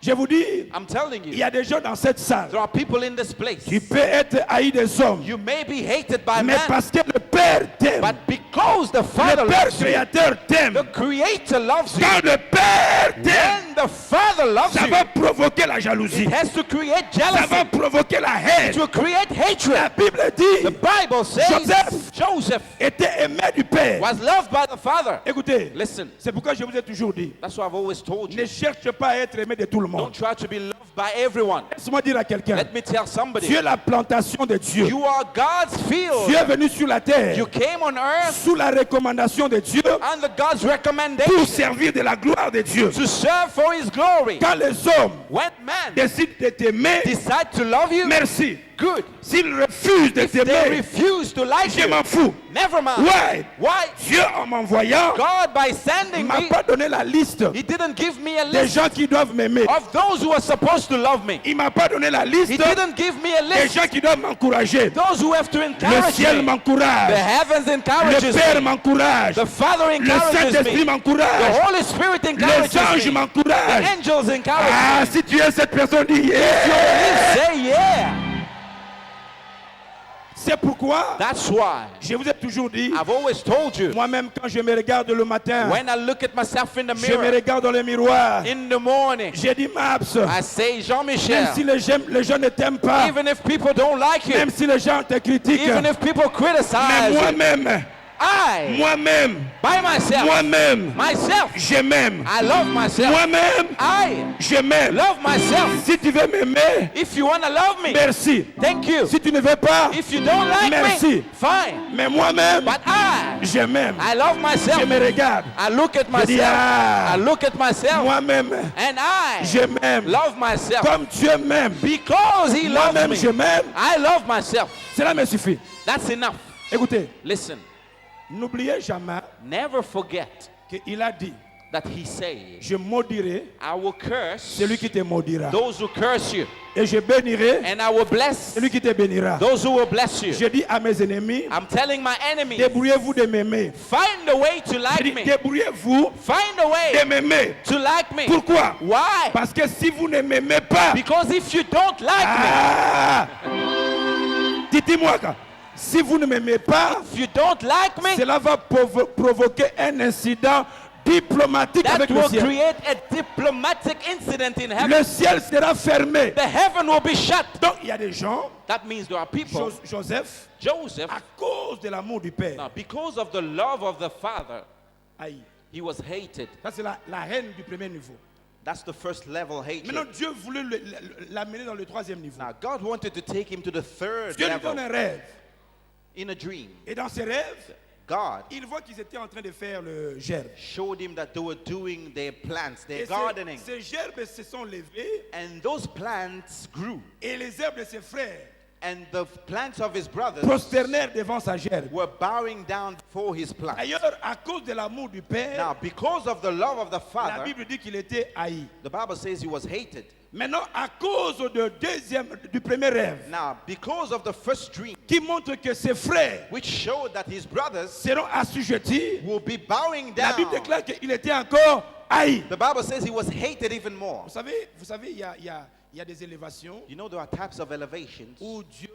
Je vous dis, I'm telling il y you, a des gens dans cette salle. there are people in this place. Tu peux être haï des hommes, You may be hated by mais men, parce que le Père t'aime, but because the Father le Père loves you, Créateur t'aime, the Creator loves you, quand le Père t'aime, when the Father loves ça you, va provoquer la jalousie, it has to create ça va jealousy. provoquer la haine. It will create La hatred. Bible dit, The Bible says Joseph était aimé du Père. was loved by the Father. Écoutez, Listen, c'est pourquoi je vous ai toujours dit, that's what I've always told ne you. cherche pas à être aimé de tout le Don't monde. try to be loved by everyone. Laisse-moi dire à quelqu'un, Let me tell tu somebody, es la plantation de Dieu. you are God's Tu field. es venu sur la terre You came on earth sous la recommandation de Dieu under God's pour recommendation servir de la gloire de Dieu. to serve for His glory. Quand les hommes When man décident de t'aimer, decide to love you, merci. good. S'ils refusent de If they t'aimer, refuse to like je you, m'en fous. never mind. Ouais. Why? Dieu, en m'envoyant, God, by ne sending m'a me, pas donné la liste He didn't give me a des list gens qui doivent m'aimer. of those who are supposed to love me. Il m'a pas donné la liste He didn't give me a des list gens qui doivent m'encourager. those who have to Le encourage ciel me. The m'encourage. heavens Le encourages Père me. m'encourage. The Father Le encourages Saint-Esprit me. The m'encourage. Holy Spirit Les encourages anges me. The m'encouragent. angels encourage Ah, me. si tu es cette personne, dis You yeah. say yeah. C'est pourquoi That's why je vous ai toujours dit, I've always told you, moi-même quand je me regarde le matin, when I look at myself in the je me mirror regarde dans le miroir, in the morning, j'ai dit Maps, I say, même Jean-Michel, si les gens ne t'aiment pas, even if people don't like you, même si les gens te critiquent, even if people mais criticize you, moi-même, I, by myself, myself, je m'aime. I love myself. Moi-même, I je m'aime. love myself. Si tu veux m'aimer, If you want to love me, merci. thank you. Si tu ne veux pas, If you don't like merci. me, fine. Mais moi-même, But je m'aime. I love Je myself. me regarde. I look at Je dis, myself. ah, I look at myself, moi-même, and I je m'aime. love myself. Comme Dieu m'aime. Because He loves Moi-même, je me, m'aime. I love myself. Cela me suffit. That's enough. Écoutez, Listen, n'oubliez jamais never forget qu'il a dit, that He said, je maudirai I will curse celui qui te maudira. those who curse you, Et je bénirai and I will bless celui qui te bénira. those who will bless you. Je dis à mes ennemis, I'm telling my enemies, débrouillez-vous de m'aimer. find a way to Je like dis, me. débrouillez-vous Find a de way m'aimer. to like me. Pourquoi? Why? Parce que si vous ne m'aimez pas, Because if you don't like ah, dites-moi, si vous ne m'aimez pas, me, if you don't like me, cela va provoquer un incident diplomatique that avec le will ciel. create a diplomatic incident in heaven. Le ciel sera fermé. The heaven will be shut. Donc il y a des gens, That means there are people, Joseph, Joseph, à cause de l'amour du Père, now because of the love of the Father, haï. he was hated. Ça c'est la haine du premier niveau. That's the first level Maintenant hatred. Dieu voulait l'amener dans le troisième niveau. Now God wanted to take him to the third Dieu lui donne level un rêve. in a dream. Et dans ses rêves, God il voit qu'ils étaient en train de faire le gerbe. showed him that they were doing their plants, their Et gardening. ces gerbes se sont levés And those plants grew. et les herbes de ses frères And the plants of his brothers prosternèrent devant sa gerbe. were bowing down before his plants. D'ailleurs, à cause de l'amour du Père, Now, because of the love of the la Father, Bible dit qu'il était haï. the Bible says he was hated. Maintenant, à cause du premier rêve, Now, because of the first dream, qui montre que ses frères which showed that his brothers seront assujettis, will be bowing la Bible down, déclare qu'il était encore haï. the Bible says he was hated even more. Vous savez, il y a des élévations You know, there are types of elevations où Dieu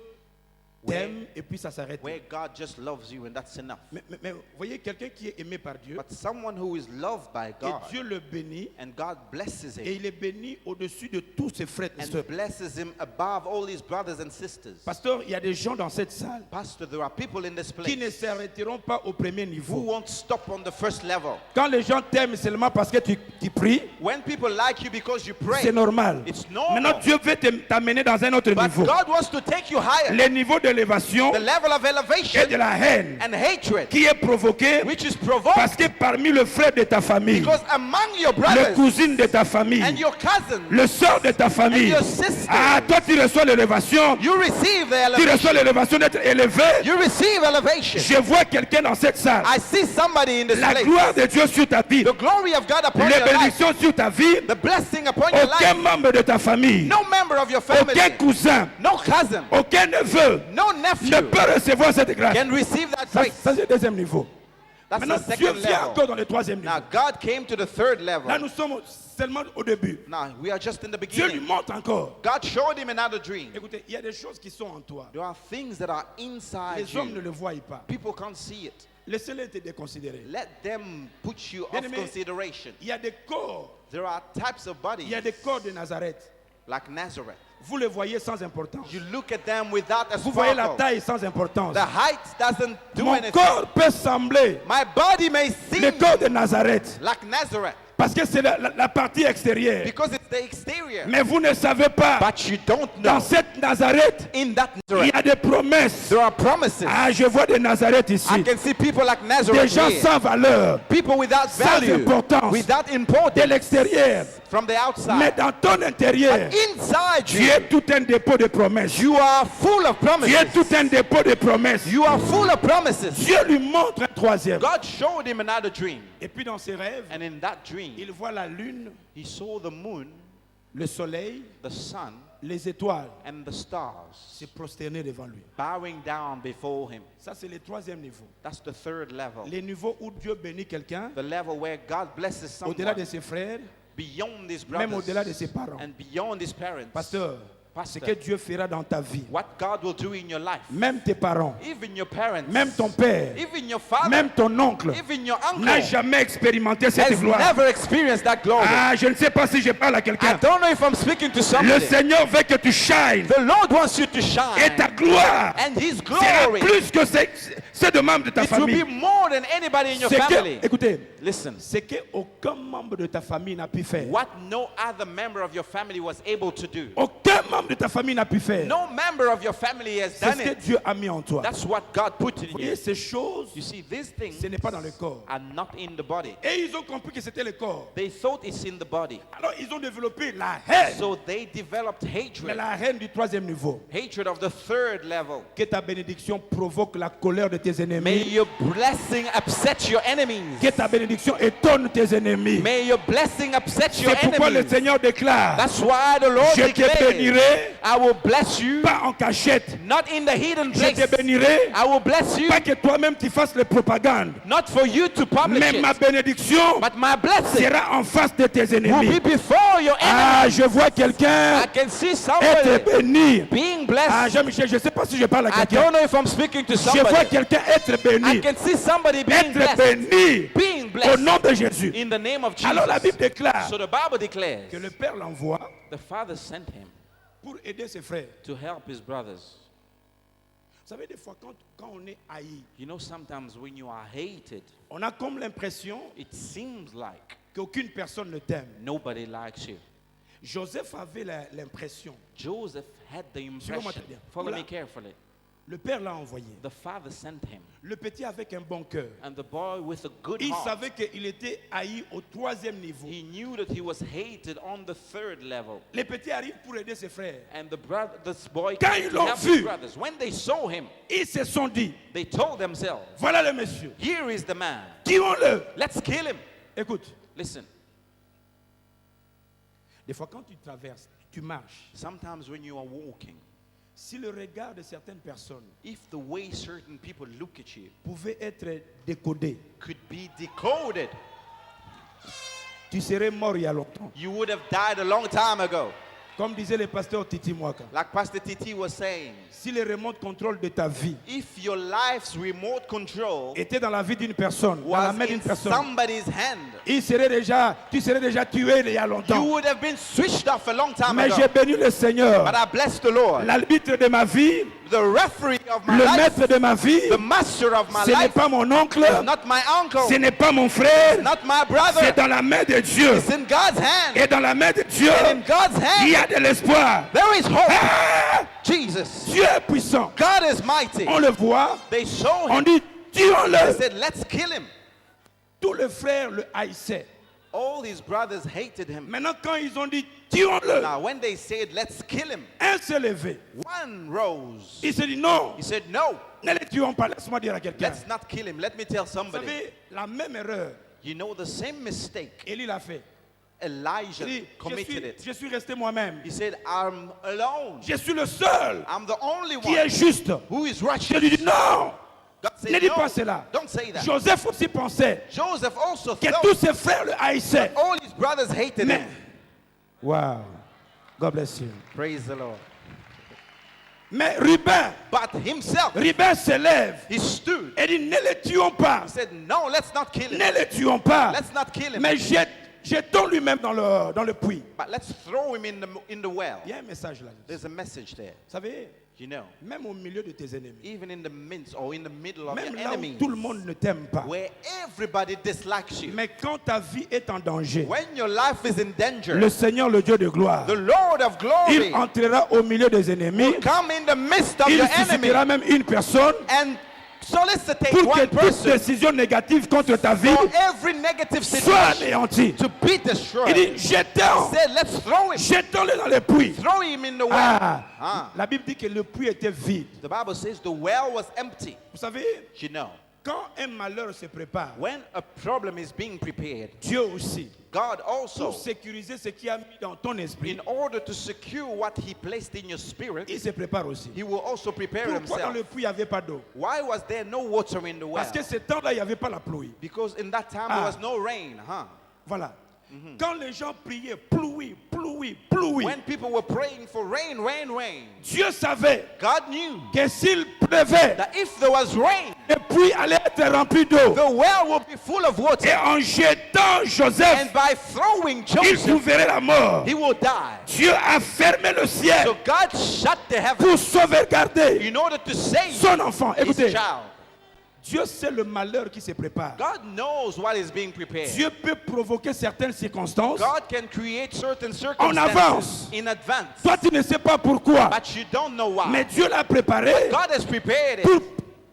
t'aime et puis ça s'arrête. where God just loves you and that's enough. Mais vous voyez, quelqu'un qui est aimé par Dieu, But someone who is loved by et God Dieu le bénit, and God blesses et him il est béni au-dessus de tous ses frères et and sœurs. blesses him above all his brothers and sisters. Pasteur, il y a des gens dans cette salle Pastor, there are people in this qui ne place s'arrêteront pas au premier who niveau. won't stop on the first level. Quand les gens t'aiment seulement parce que tu pries, When people like you because you c'est pray, normal. it's normal. Maintenant, Dieu veut t'amener dans un autre But niveau. God wants to take you higher. Le niveau d'élévation The level of et elevation de la haine and hatred, qui est provoqué which is provoked parce que parmi le frère de ta famille, because among your le brothers cousine de ta famille, and your cousins, le sœur de ta famille, and your sister, ah, toi tu reçois l'élévation, you receive the tu elevation. reçois l'élévation d'être élevé. You receive elevation. Je vois quelqu'un dans cette salle. I see somebody in this La place. gloire de Dieu sur ta vie, The glory of God upon les your life. bénédictions sur ta vie. The blessing upon your Aucun life. membre de ta famille, No member of your family, aucun cousin, no cousin, aucun neveu no ne nephew peut recevoir cette grâce. can receive that Ça, grace. ça, c'est le deuxième niveau. That's Maintenant, the Dieu second vient level. encore dans le troisième niveau. Now God came to the third level. Là, nous sommes seulement au début. Now we are just in the Dieu lui beginning. montre encore. God showed him another dream. Écoutez, il y a des choses qui sont en toi. There are things that are inside Les hommes ne you. le voient pas. People can't see it. Laissez-les te déconsidérer. Let them put you off Bien-aimé, consideration. il y a des corps. There are types of Il y a bodies des corps de Nazareth. like Nazareth. Vous les voyez sans importance. You look at them without a Vous voyez la sparkle. taille sans importance. The height doesn't do Mon anything. corps peut sembler My body may le seem corps de Nazareth. like Nazareth Parce que c'est la partie extérieure. because it's the exterior. Mais vous ne savez pas. But you don't Dans know. cette Nazareth, In that il Nazareth, y a des promesses. there are promises. Ah, je vois des Nazareth I ici. can see people like Des Nazareth gens here. sans valeur. People without sans value, importance. without De importance l'extérieur. from the Mais outside. dans ton intérieur, Inside tu you, es tout un dépôt de promesses. you are full of Tu es promises. tout un dépôt de promesses. You are full of promises. Dieu lui montre un troisième. God showed him another dream. Et puis dans ses rêves, And in that dream, il voit la lune, he saw the moon, le soleil, the sun, les étoiles and the stars se prosterner devant lui. bowing down before him. Ça, c'est le troisième niveau. That's the third level. Les niveaux où Dieu bénit quelqu'un, The level where God blesses au-delà someone de ses frères, beyond his même brothers au-delà de ses parents. and beyond his parents. Pasteur, ce Pastor, que Dieu fera dans ta vie, what God will do in your life, même tes parents, even your parents, même ton père, even your father, même ton oncle, even your n'a uncle jamais expérimenté cette has gloire. never experienced that glory. Ah, je ne sais pas si je parle à I quelqu'un. don't know if I'm speaking to Le somebody. Seigneur veut que tu shines. The Lord wants you to Et shine, ta gloire and His sera glory, plus que ceux de membres de ta it will be famille. more than anybody in your C'est family. que, écoutez, Listen, c'est qu'aucun membre de ta famille n'a pu faire. what no other member of your family was able to do. Aucun membre de ta famille n'a pu faire. No member of your family has C'est done ce que it. Dieu a mis en toi. That's what God put in Vous voyez, you. ces choses, You see, these things ce n'est pas dans le corps. are not in the body. Et ils ont compris que c'était le corps. They thought it's in the body. Alors ils ont développé la haine. So they developed Mais hatred. la haine du troisième niveau. Hatred of the third level. Que ta bénédiction provoque la colère de tes May ennemis. your blessing upset your enemies. Que ta bénédiction étonne tes ennemis. May your blessing upset your C'est pourquoi le enemies. Seigneur déclare, That's why the Lord je te declares, bénirai, I will bless you, pas en cachette. not in the hidden Je place. te bénirai, I will bless you, pas que toi-même tu fasses les propagandes. not for you to publish Mais ma it, bénédiction but my blessing sera en face de tes will be ennemis. before your Ah, enemies. je vois quelqu'un I can see être somebody béni. being Ah, blessed. Jean-Michel, je ne sais pas si je parle à I quelqu'un. don't know if I'm speaking to Je vois somebody. quelqu'un être I béni. can see somebody being Être blessed. béni Being au blessed nom de Jésus. in the name of Jesus. Alors la Bible déclare So the Bible declares que le Père l'envoie the Father sent him pour aider ses frères. to help his brothers. Vous savez, des fois, quand on est haï, You know, sometimes when you are hated, on a comme l'impression it seems like qu'aucune personne ne t'aime. nobody likes you. Joseph avait l'impression, Joseph had the Suivez-moi impression. très bien. Follow Voilà. me carefully. le Père l'a envoyé. The Father sent him, Le petit avec un bon cœur. and the boy with a good Il heart. savait qu'il était haï au troisième niveau. He knew that he was hated on the third level. Les petits arrivent pour aider ses frères. And the brother, this boy Quand came ils to l'ont help vu, his brothers. When they saw him, Ils se sont dit, they told themselves, voilà le monsieur. "Here is the man. Tuons-le. Let's kill him." Écoute, Listen, des fois quand tu traverses, tu marches, sometimes when you are walking, si le regard de certaines personnes if the way certain people look at you pouvait être décodé, could be decoded, tu serais mort il y a longtemps. you would have died a long time ago. Comme disait le pasteur Titi Mwaka, Like Pastor Titi was saying, si le remote contrôle de ta vie if your life's remote control était dans la vie d'une personne, dans la was main d'une in personne, somebody's hand, tu serais déjà tué il y a you longtemps. would have been switched off a long time Mais ago. j'ai béni le Seigneur, But I bless the Lord. l'arbitre de ma vie, The referee of my le life, maître de ma vie. the master of my Ce n'est life, pas mon oncle, is not my uncle, ce n'est pas mon frère, not my brother. c'est dans la main de Dieu. It's in God's hand. Et dans la main de Dieu, And in God's il y hand, a de l'espoir. there is hope. Ah! Jesus. Dieu est puissant. God is mighty. On le voit, They saw on him. dit, They tuons-le. said, let's kill him. Tous les frères le haïssaient. All his brothers hated him. Maintenant, quand ils ont dit, tuons-le, Now, when they said, let's kill him, un s'est levé. one rose. Il s'est dit, non, He said, no, ne le tuons pas. Laisse-moi dire à quelqu'un. let's not kill him. Let me tell Vous somebody. savez, la même erreur, You know the same mistake Élie l'a fait. Elijah Il dit, committed it. je suis resté moi-même. He said, I'm alone. Je suis le seul I'm the only qui est one juste. who is Je righteous. lui dis, non, God said, Ne dis no, pas cela. don't say that. Joseph aussi pensait Joseph also que thought tous ses frères le haïssaient. all his brothers hated Mais, him. wow, God bless you. Praise the Lord. Mais Ruben But himself, se lève he stood. et dit, ne le tuons pas. He said, no, let's not kill him. Ne le tuons pas. Let's not kill him. Mais jetons lui-même dans le puits. But let's throw him in the well. Il y a un message là. Vous There's a message there. savez, You know, même au milieu de tes ennemis, even in the midst or in the middle of même your là où enemies, tout le monde ne t'aime pas, where everybody dislikes you, mais quand ta vie est en danger, when your life is in danger, le Seigneur, le Dieu de gloire, the Lord of glory il entrera au milieu des ennemis, will come in the midst of il your enemy suscitera même une personne and solicitate pour que one toute person décision négative contre ta vie for every negative soit situation anéantie. to be Il destroyed. dit, jetons, Said, let's throw him. jetons-le dans le puits. Throw him in the well. Ah, la Bible dit que le puits était vide. The Bible says the well was empty. Vous savez, You know, quand un malheur se prépare, when a problem is being prepared, Dieu aussi, God pour also, sécuriser ce qu'il a mis dans ton esprit, in order to secure what he placed in your spirit, il se prépare aussi. he will also prepare Pourquoi dans himself. le puits il n'y avait pas d'eau? Why was there no water in the well? Parce que ce temps-là, il n'y avait pas la pluie. Because in that time Ah. there was no rain, huh? Voilà. Quand les gens priaient, pluie, pluie, pluie, When people were praying for rain, rain, rain, Dieu savait God knew que s'il pleuvait, that if there was rain, le puits allait être rempli d'eau. the well would be full of water. Et en jetant Joseph, And by throwing il Joseph, trouverait la mort. he will die. Dieu a fermé le ciel So God shut the heavens pour sauvegarder in order to save son enfant. his Écoutez, child. Dieu sait le malheur qui se prépare. God knows what is being prepared. Dieu peut provoquer certaines circonstances. God can create certain En avance. circumstances in advance, Toi, tu ne sais pas pourquoi, but you don't know why. mais Dieu l'a préparé God has prepared it pour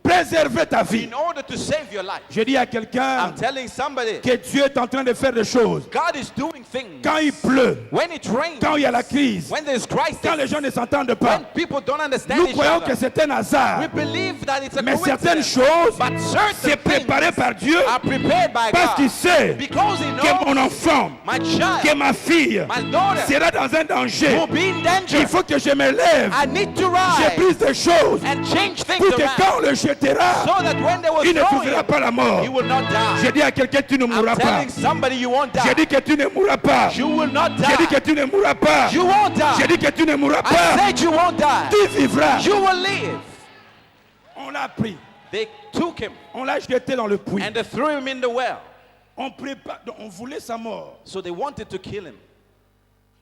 préserver ta vie. in order to save your life. Je dis à quelqu'un I'm telling somebody, que Dieu est en train de faire des choses. God is doing things. Quand il pleut, When it rains, quand il y a la crise, when there's crisis, quand les gens ne s'entendent when pas, people don't understand nous each croyons que other, c'est un hasard. we believe that it's a Mais certaines coincidence. choses, But c'est certain préparé things par Dieu are prepared by parce qu'il God. sait Because he que mon knows enfant, my que child, ma fille my daughter sera dans un danger. will be in danger. Il faut que je me lève, I need to je rise brise des choses and change things pour que around quand on le jettera, so that when they will il ne throw trouvera him, pas la mort. he will not Je die. dis à quelqu'un, tu ne I'm mourras pas. telling somebody you won't Je die. dis que tu ne mourras pas. You will not Je dis que die. tu ne mourras pas. You won't Je die. dis que tu ne mourras I pas. said you won't die. Tu vivras. You will live. On l'a pris. They took him On l'a jeté dans le puits. and they threw him in the well. On voulait sa mort. So they wanted to kill him.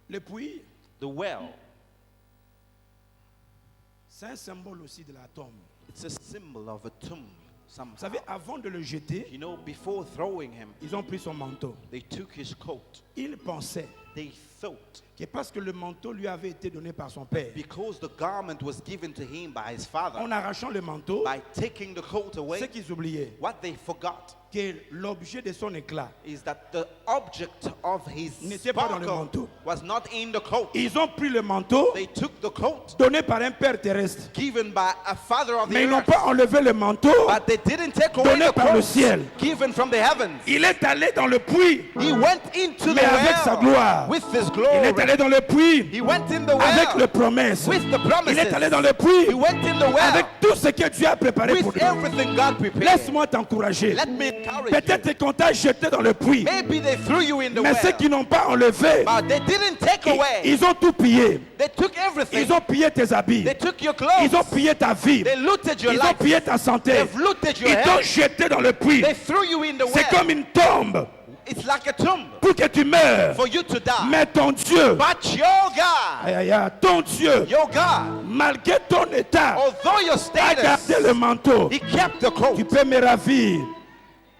Le puits, The well, c'est un symbole aussi de la tombe. it's a symbol of a tomb Vous somehow. savez, avant de le jeter, You know, before throwing him, ils ont pris son manteau. they took his coat. Ils pensaient They thought que parce que le manteau lui avait été donné par son père, because the garment was given to him by his father, en arrachant le manteau, by taking the coat ce away, qu'ils oubliaient, what they forgot que l'objet de son éclat, is that the object of his n'était pas dans le sparkle manteau. was not in the coat. Ils ont pris le manteau They took the coat donné par un père terrestre, given by a father of the mais ils n'ont earth, pas enlevé le manteau. but they didn't take away donné the par le coat ciel. given from the heavens. Il est allé dans le puits, He went into the mais avec sa well gloire. with his Il glory. est allé dans le puits He went in the avec well les promesses. with the Il est allé dans promises. le puits He went in the well avec tout ce que Dieu a préparé pour with nous. everything God prepared. Laisse-moi t'encourager. Let me encourage Peut-être you. qu'on t'a jeté dans le puits, Maybe they threw you in the mais ceux well, qui n'ont pas enlevé, but they didn't take away. ils ont tout pillé. They took everything. Ils ont pillé tes habits. They took your Ils ont clothes. pillé ta vie. They looted your Ils ont life. pillé ta santé. They've looted your Ils t'ont health. jeté dans le puits. They threw you in the C'est well. comme une tombe It's like a tomb pour que tu meurs. for you to die. Mais ton Dieu, But your God, aïe, aïe, aïe, ton Dieu, your God, malgré ton état, although your a gardé status, le manteau. He kept the coat. Tu peux me ravir.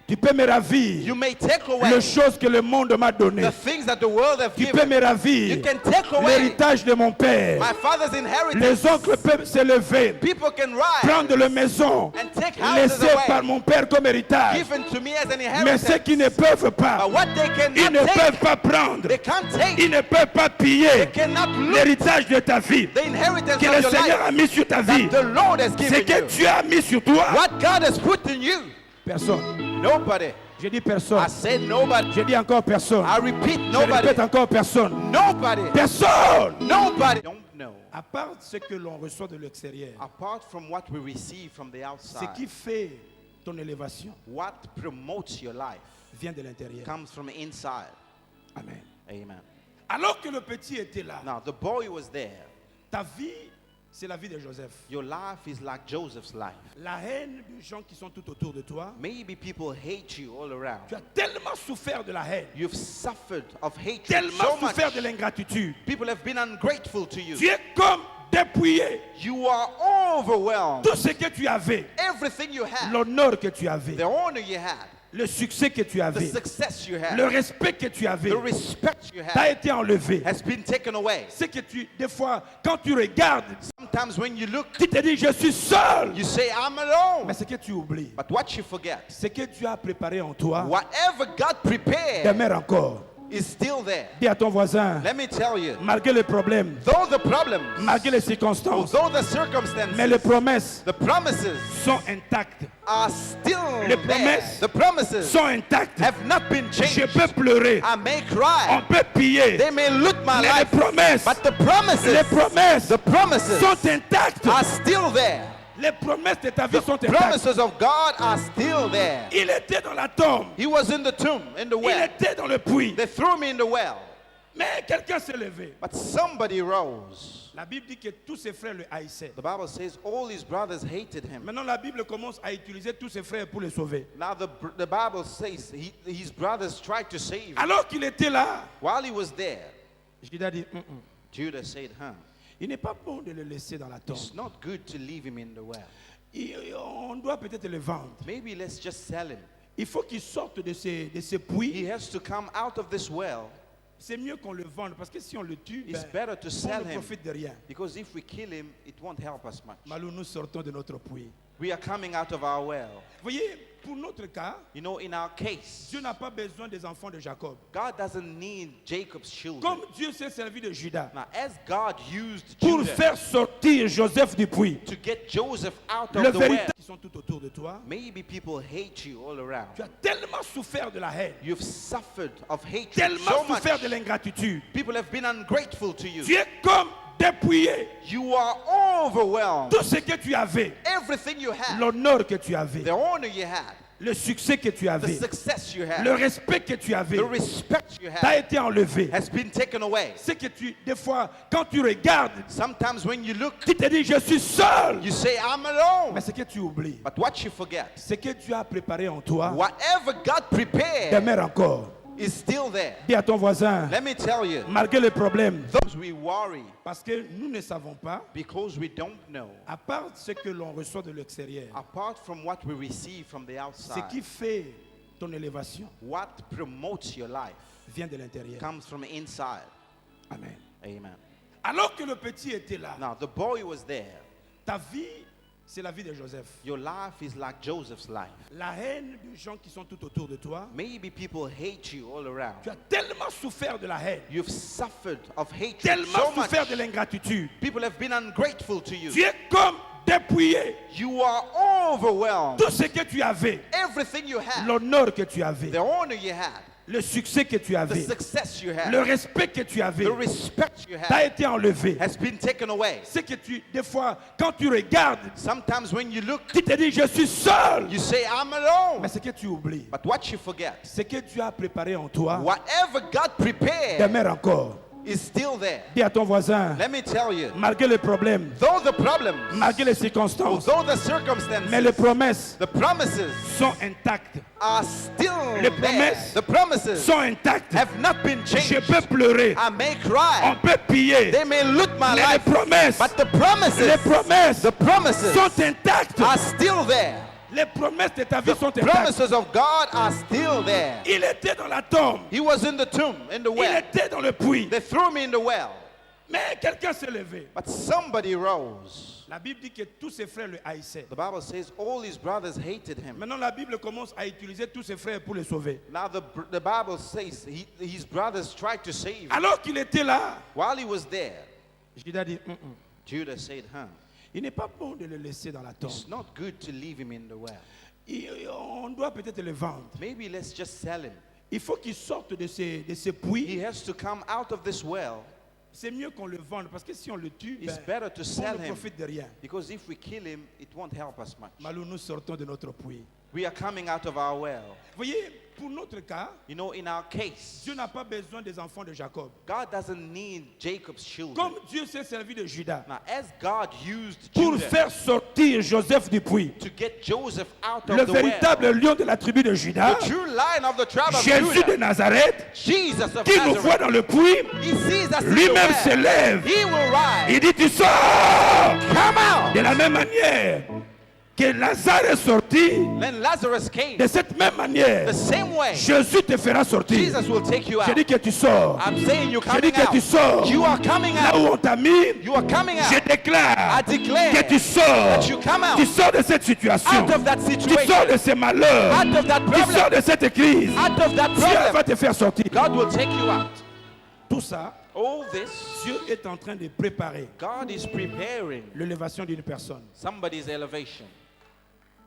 Tu peux me ravir You may take away les choses que le monde m'a données. the things that the world have Tu peux given. me ravir You can take away l'héritage de mon père. my father's inheritance. Les oncles peuvent s'élever, People can rise prendre les maisons and take houses laissées par away, mon père comme héritage. given to me as an Mais ceux qui ne inheritance. peuvent pas, But what they ils ne cannot peuvent take, pas prendre, they can't take. ils ne peuvent pas They piller cannot loot l'héritage de ta vie the inheritance que of le your Seigneur life a mis sur ta vie. that the Lord has Ce given que you. Dieu a mis sur toi, What God has put in you. personne. Nobody. Je dis personne. I said nobody. Je dis encore personne. I repeat, Je nobody. répète encore personne. Nobody. Personne. Nobody. Don't know. À part ce que l'on reçoit de l'extérieur, apart from what we receive from the ce outside, qui fait ton élévation what promotes your life vient de l'intérieur. comes from inside. Amen. Amen. Alors que le petit était là, Now, the boy was there. ta vie, c'est la vie de Joseph. Your life is like Joseph's life. La haine des gens qui sont tout autour de toi, Maybe people hate you all around. tu as tellement souffert de la haine, You've suffered of hatred tellement so much. souffert de l'ingratitude. People have been ungrateful to Tu you. es comme dépouillé. You are overwhelmed. Tout ce que tu avais, Everything you had, l'honneur que tu avais, the honor you had, le succès que tu the avais, success you had, le respect que tu avais, the respect you t'a had été enlevé. has been taken away. C'est que des fois, quand tu regardes, Sometimes when you look, tu te dis, je suis seul. you say, I'm alone. Mais ce que tu oublies, But what you forget, ce que Dieu a préparé en toi, whatever God prepared demeure encore. is still there. Dis à ton voisin, Let me tell you, malgré les problèmes, though the problems, malgré les circonstances, though the circumstances, mais les promesses the promises sont intactes. are still Les there. promesses The promises Sont intactes. have not been Je changed. peux pleurer, I may on cry, peut piller, they may loot my mais les life, promesses, but the promises, les promesses the promises sont intactes. are still there. Les promesses de ta vie The sont intactes. promises of God are still there. Il était dans la tombe, He was in the tomb, in the il well. était dans le puits, They threw me in the well, mais quelqu'un s'est levé. but somebody rose. La Bible dit que tous ses frères le haïssaient. The Bible says all his brothers hated him. Maintenant, la Bible commence à utiliser tous ses frères pour le sauver. Now the Bible says his brothers tried to save him. Alors qu'il était là, While he was there, Judas dit, Judah said, il n'est pas bon de le laisser dans la tombe. it's not good to leave him in the well. On doit peut-être le vendre. Maybe let's just sell him. Il faut qu'il sorte de ce He puits. has to come out of this well. C'est mieux qu'on le vende parce que si on le tue, It's ben, better to on sell ne him, profite de rien. because if we kill him, it won't help us much. Malou, nous sortons de notre puits. We are coming out of our well. Vous voyez, pour notre cas, You know, in our case, Dieu n'a pas besoin des enfants de Jacob. God doesn't need Jacob's children. Comme Dieu s'est servi de Judas Now, as God used pour Judah faire sortir Joseph du puits, to get Joseph out le of the well, véritable qui sont tout autour de toi, maybe people hate you all around. tu as tellement souffert de la haine, You've suffered of hatred tellement so much. souffert de l'ingratitude. People have been ungrateful to you. Tu es comme dépouillé. You are overwhelmed. Tout ce que tu avais, Everything you had, l'honneur que tu avais, the honor you had, le succès que tu the avais, success you had, le respect que tu avais, the respect you t'a had été enlevé. has been taken away. C'est que des fois, quand tu regardes, Sometimes when you look, tu te dis, je suis seul. you say, I'm alone. Mais ce que tu oublies, But what you forget, ce que Dieu a préparé en toi, whatever God prepared demeure encore. is still there. Dis à ton voisin, Let me tell you, malgré les problèmes, those we worry parce que nous ne savons pas, because we don't know, à part ce que l'on reçoit de l'extérieur, apart from what we receive from the ce qui outside, fait ton élévation what promotes your life vient de l'intérieur. comes from inside. Amen. Amen. Alors que le petit était là, Now, the boy was there. ta vie, c'est la vie de Joseph. Your life is like Joseph's life. La haine des gens qui sont tout autour de toi, Maybe people hate you all around. tu as tellement souffert de la haine, You've suffered of hatred tellement so much. souffert de l'ingratitude. People have been ungrateful to you. Tu es comme dépouillé. You are overwhelmed. Tout ce que tu avais, Everything you had, l'honneur que tu avais, the honor you had, le succès que tu the avais, success you had, le respect que tu avais, the respect you t'a had été enlevé. has been taken away. C'est que des fois, quand tu regardes, Sometimes when you look, tu te dis, je suis seul. you say, I'm alone. Mais ce que tu oublies, But what you forget, ce que Dieu a préparé en toi, whatever God prepared demeure encore. is still there. Dis à ton voisin, Let me tell you, malgré les problèmes, though the problems, malgré les circonstances, though the mais les circumstances, promesses the promises sont intactes. are still Les there. promesses The promises sont intactes. have not been Je changed. peux pleurer, I may on cry, peut piller, they may loot my mais les life, promesses, but the promises, les promesses the promises sont intactes. are still there. Les promesses de ta vie The sont intactes. promises of God are still there. Il était dans la tombe, He was in the tomb, in the il well. était dans le puits, They threw me in the well, mais quelqu'un s'est levé. but somebody rose. La Bible dit que tous ses frères le haïssaient. The Bible says all his brothers hated him. Maintenant, la Bible commence à utiliser tous ses frères pour le sauver. Now the Bible says his brothers tried to save him. Alors qu'il était là, While he was there, Judas dit, Judah said, il n'est pas bon de le laisser dans la tombe. it's not good to leave him in the well. On doit peut-être le vendre. Maybe let's just sell him. Il faut qu'il sorte de ce He puits. has to come out of this well. C'est mieux qu'on le vende parce que si on le tue, It's ben, better to on sell ne him, profite de rien. because if we kill him, it won't help us much. Malou, nous sortons de notre puits. We are coming out of our well. Vous voyez, pour notre cas, You know, in our case, Dieu n'a pas besoin des enfants de Jacob. God doesn't need Jacob's children. Comme Dieu s'est servi de Judas Now, as God used pour Judah faire sortir Joseph du puits, to get Joseph out le of the véritable well, lion de la tribu de Judas, the true lion of the tribe of Jésus de Judah, Nazareth, Jesus of qui nous voit Nazareth, dans le puits, he sees us in the lui-même se well. lève. He will rise. Il dit, tu sors. Come out. De la même manière que Lazare est sorti, Then Lazarus came. de cette même manière, The same way, Jésus te fera sortir. Jesus will take you Je out. dis que tu sors. I'm saying you're Je dis coming que tu out. sors. You are coming Là où out. on t'a mis, You are coming je out. déclare I declare que tu sors. that you come out. Tu sors de cette situation. Out of that Tu situation. sors de ce malheur. Out of that Tu sors problem. de cette crise. Out of that Dieu va problem. te faire sortir. God will take you out. Tout ça, All this, Dieu est en train de préparer God is preparing l'élévation d'une personne. somebody's elevation.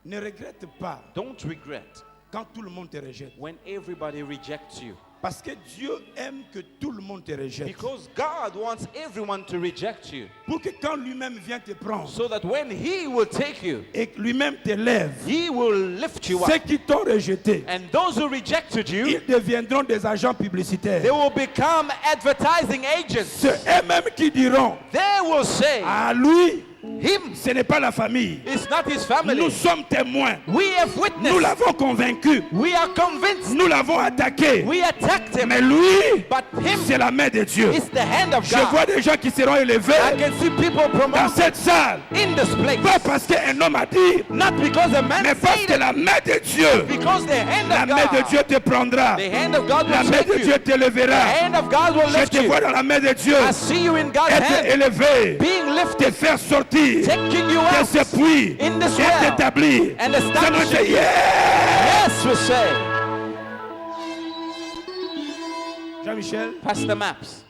Ne regrette pas Don't regret quand tout le monde te rejette. when everybody rejects you. Parce que Dieu aime que tout le monde te rejette. Because God wants everyone to reject you. Pour que quand lui-même vient te prendre So that when He will take you, et que lui-même te lève, He will lift you ceux up. qui t'ont rejeté, And those who rejected you, ils deviendront des agents they publicitaires. will become advertising agents. C'est eux-mêmes qui diront, They will say, à lui, Him, ce n'est pas la famille. it's not His Nous family. sommes témoins. We have Nous witnessed. l'avons convaincu. We are convinced. Nous l'avons attaqué. We attacked Him. Mais lui, But Him, c'est la main de Dieu. it's the hand of Je vois God. des gens qui seront élevés I can see people dans promoted cette salle. in this Pas place. parce qu'un homme a dit, Not because a man mais parce said que it, la main de Dieu, because the hand la of main de God, Dieu te prendra. the hand of God La will main take de you. Dieu te The lélèvera. hand of God will Je lift te you. vois dans la main de Dieu. I see you in God's Être hand, élevé, being te lifted, faire sortir taking you de out. ce puits In this et well. t'établir. And Ça nous establishing dit, you. yeah! Yes, we say. Jean-Michel, Pastor Maps,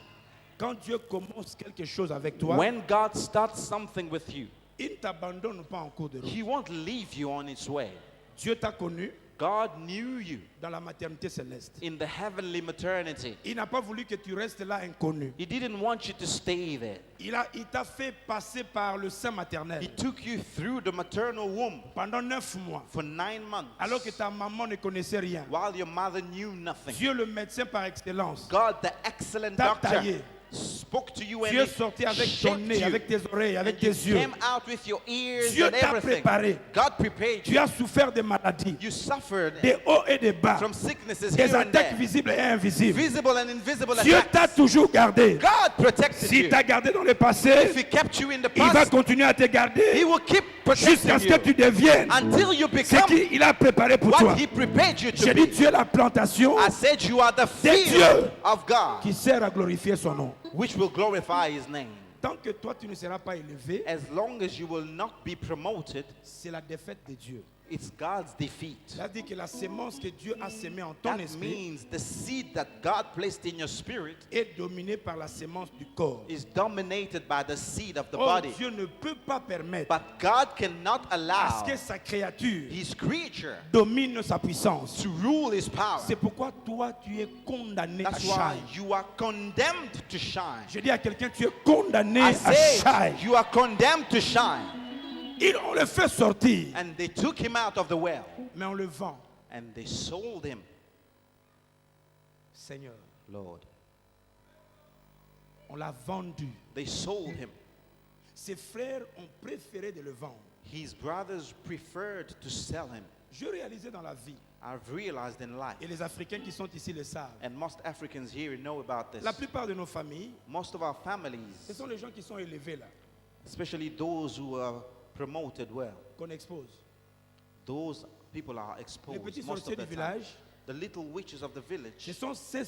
quand Dieu commence quelque chose avec toi, when God starts something with you, il ne t'abandonne pas en cours de route. He won't leave you on its way. Dieu t'a connu God knew you dans la maternité céleste. in the heavenly maternity. Il n'a pas voulu que tu restes là inconnu. He didn't want you to stay there. Il t'a fait passer par le sein maternel He took you through the maternal womb pendant 9 mois, for 9 months, alors que ta maman ne connaissait rien. while your mother knew nothing. Dieu, le médecin par excellence, God, the excellent t'a doctor, taillé. spoke to you and Tu es he sorti avec ton shaped nez, you. avec tes oreilles, avec And tes you yeux. came out with your ears Dieu and t'a everything. préparé. God prepared Tu you. as souffert de maladies, You suffered des hauts et des bas, from sicknesses des here and attaques there, visibles et invisibles. visible and invisible Dieu t'a attacks. toujours gardé. God protected S'il you. t'a gardé dans le If passé, He kept you in the il va past, continuer à te He garder will keep jusqu'à protecting ce que tu you deviennes until you ce become qu'il a préparé pour toi. what He prepared you J'ai to dit, be. tu es la plantation I said you are the Dieu field of God, qui sert à glorifier son nom. which will glorify His name. Tant que toi, tu ne seras pas élevé, As long as you will not be promoted, c'est la défaite de Dieu. it's God's defeat. C'est-à-dire que la sémence que Dieu a sémée en ton That esprit means the seed that God placed in your spirit est dominée par la sémence du corps. is dominated by the seed of the Or, body. Dieu ne peut pas permettre But God cannot à allow ce que sa créature His creature domine sa puissance. to rule His power. C'est pourquoi toi, tu es condamné à That's why shine. you are condemned to shine. Je dis à quelqu'un, tu es condamné I à said shine. you are condemned to shine. On le fait sortir, And they took him out of the well mais on le vend. and they sold him. Seigneur, Lord, on l'a vendu. they sold him. Ses frères ont préféré de le vendre. His brothers preferred to sell him. Je réalisais dans la vie, I've realized in life, et les Africains qui sont ici le savent, and most Africans here know about this. la plupart de nos familles, Most of our ce families, sont les gens qui sont élevés là, especially those who are promoted well, qu'on expose. those people are Les exposed petits most sorciers of du the time. village, The little witches of the ce village sont ces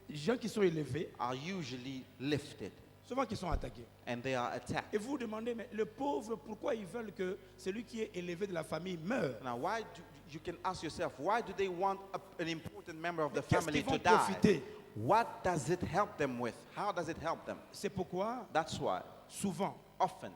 gens qui sont élevés, are usually lifted souvent qui sont attaqués. and they are attacked. Et vous vous demandez, mais le pauvre, pourquoi ils veulent que celui qui est élevé de la famille meure? Now, why do you can ask yourself, why do they want an important member of the Mais qu'est-ce family qu'ils vont to die? profiter? What does it help them with? How does it help them? C'est pourquoi, That's why, souvent, often,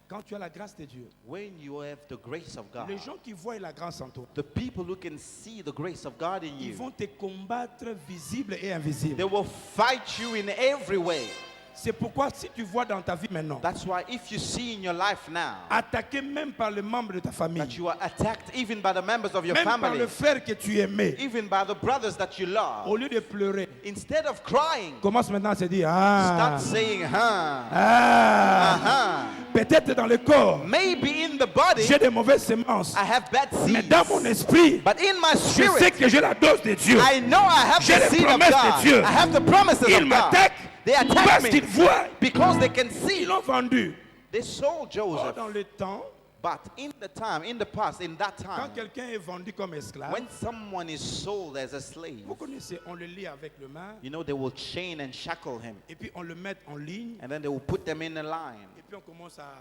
quand tu as la grâce de Dieu, when you have the grace of God, les gens qui voient la grâce en toi, the people who can see the grace of God in ils you, vont te combattre visible et they invisible. will fight you in every way. C'est pourquoi si tu vois dans ta vie maintenant, That's why if you see in your life now attaqué même par les membres de ta famille, that you are attacked even by the members of your même par family, le frère que tu aimais, even by the brothers that you love, au lieu de pleurer, instead of crying, commence maintenant à se dire, ah, start saying, huh, ah, peut-être dans le corps, maybe in the body j'ai des mauvaises semences, I have bad mais seeds, dans mon esprit, but in my je sais spirit que j'ai la dose de Dieu. I know I have J'ai the les seed of promesses de God. Dieu. I have the promises Ils of God. m'attaquent They attack parce me qu'ils voient, because they can see. ils l'ont vendu. They sold Or, Joseph. dans le temps, But in the time, in the past, in that quand time, quelqu'un est vendu comme esclave, when someone is sold as a slave, vous connaissez, on le lie avec le main, you know, they will chain and shackle him. et puis on le met en ligne, And then they will put them in a line. et puis on commence à...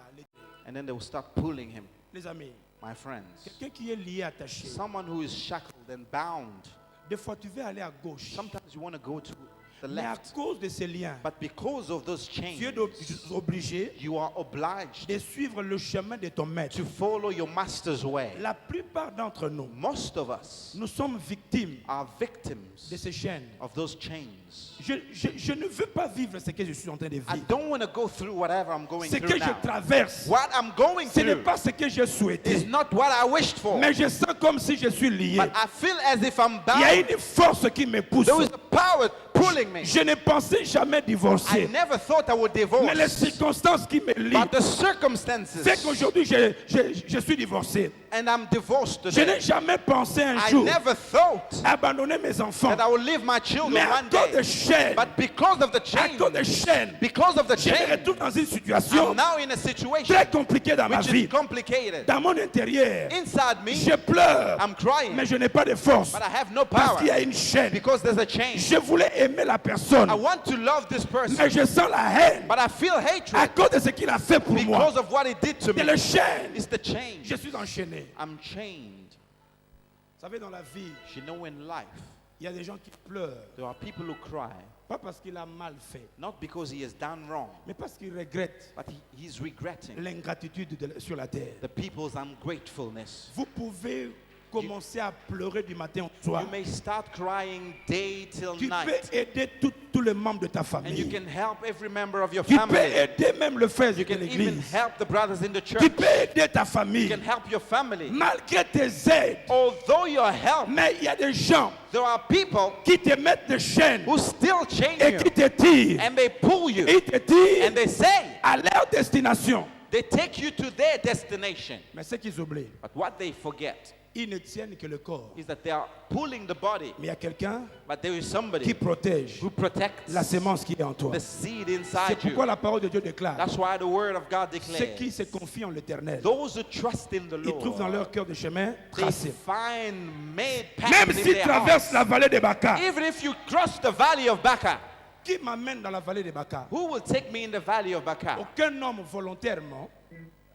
And then they will start pulling him. Les amis, My friends, quelqu'un qui est lié, attaché, someone who is shackled and bound, des fois tu veux aller à gauche, sometimes you want to go to the mais à left. cause de ces liens, But because of those tu es chains, obligé you are obliged de suivre le chemin de ton maître. to follow your master's way. La plupart d'entre nous, Most of us nous sommes victimes are victims de ces chaînes. of those chains. Je ne veux pas vivre ce que je suis en train de I vivre. don't want to go through whatever I'm going Ce through que je now. traverse, What I'm going ce n'est through pas ce que j'ai is souhaité. not what I wished for. Mais je sens comme si je suis lié. But I feel as if I'm Il y a bound. une force qui me pousse. There is a power pulling me. Je ne pensais jamais I divorcer. never thought I would Mais les divorce. circonstances qui me lient But the circumstances, fait qu'aujourd'hui je suis divorcé. and I'm divorced Je today. n'ai jamais pensé un I jour never thought abandonner mes enfants. that I would leave my children Mais à one cause day. de chaînes, But because of the à cause de chains, chaînes, because of the je me chains, retrouve dans une situation I'm now in a situation très compliquée dans ma which vie. is complicated. Dans mon intérieur, Inside me, je pleure, I'm crying, mais je n'ai pas de force but I have no parce power qu'il y a une chaîne. because there's a chain. Je voulais aimer la personne, I want to love this person, mais je sens la haine but I feel à hatred cause de ce qu'il a fait pour moi. because of what he did to C'est me. le chaîne. It's the chain. Je suis enchaîné. I'm chained. Vous savez, dans la vie, You know, in life, il y a des gens qui pleurent, there are people who cry, pas parce qu'il a mal fait, not because he has done wrong, mais parce qu'il regrette but he's regretting l'ingratitude sur la terre. the people's ungratefulness. Vous pouvez commencer à pleurer du matin au soir. You may start crying day till Tu peux night, aider tous les membres de ta and you famille. can help every member of your Tu peux family. aider même le frère de You can even l'église. help the brothers in the church. Tu peux aider ta You famille can help your family. malgré tes aides. Although your help, Mais il y a des gens there are people qui te mettent des chaînes who still chain et you, qui te tirent. and they pull you, Ils te tirent and they say, à leur destination. they take you to their destination. Mais ce qu'ils oublient, But what they forget ils ne tiennent que le corps. is that they are pulling the body, Mais il y a quelqu'un but there is qui somebody protège who protects la sémence qui est en toi. the seed C'est inside pourquoi you. la parole de Dieu déclare, That's why the word of God ceux qui se declares, confient en l'éternel, those who trust in the ils trouvent dans Lord, leur cœur des chemins they tracés. find made Même paths in s'ils their traversent hearts. la vallée de Baca, Even if you cross the valley of Baca, qui m'amène dans la vallée de Baca? who will take me in the valley of Baca? Aucun homme volontairement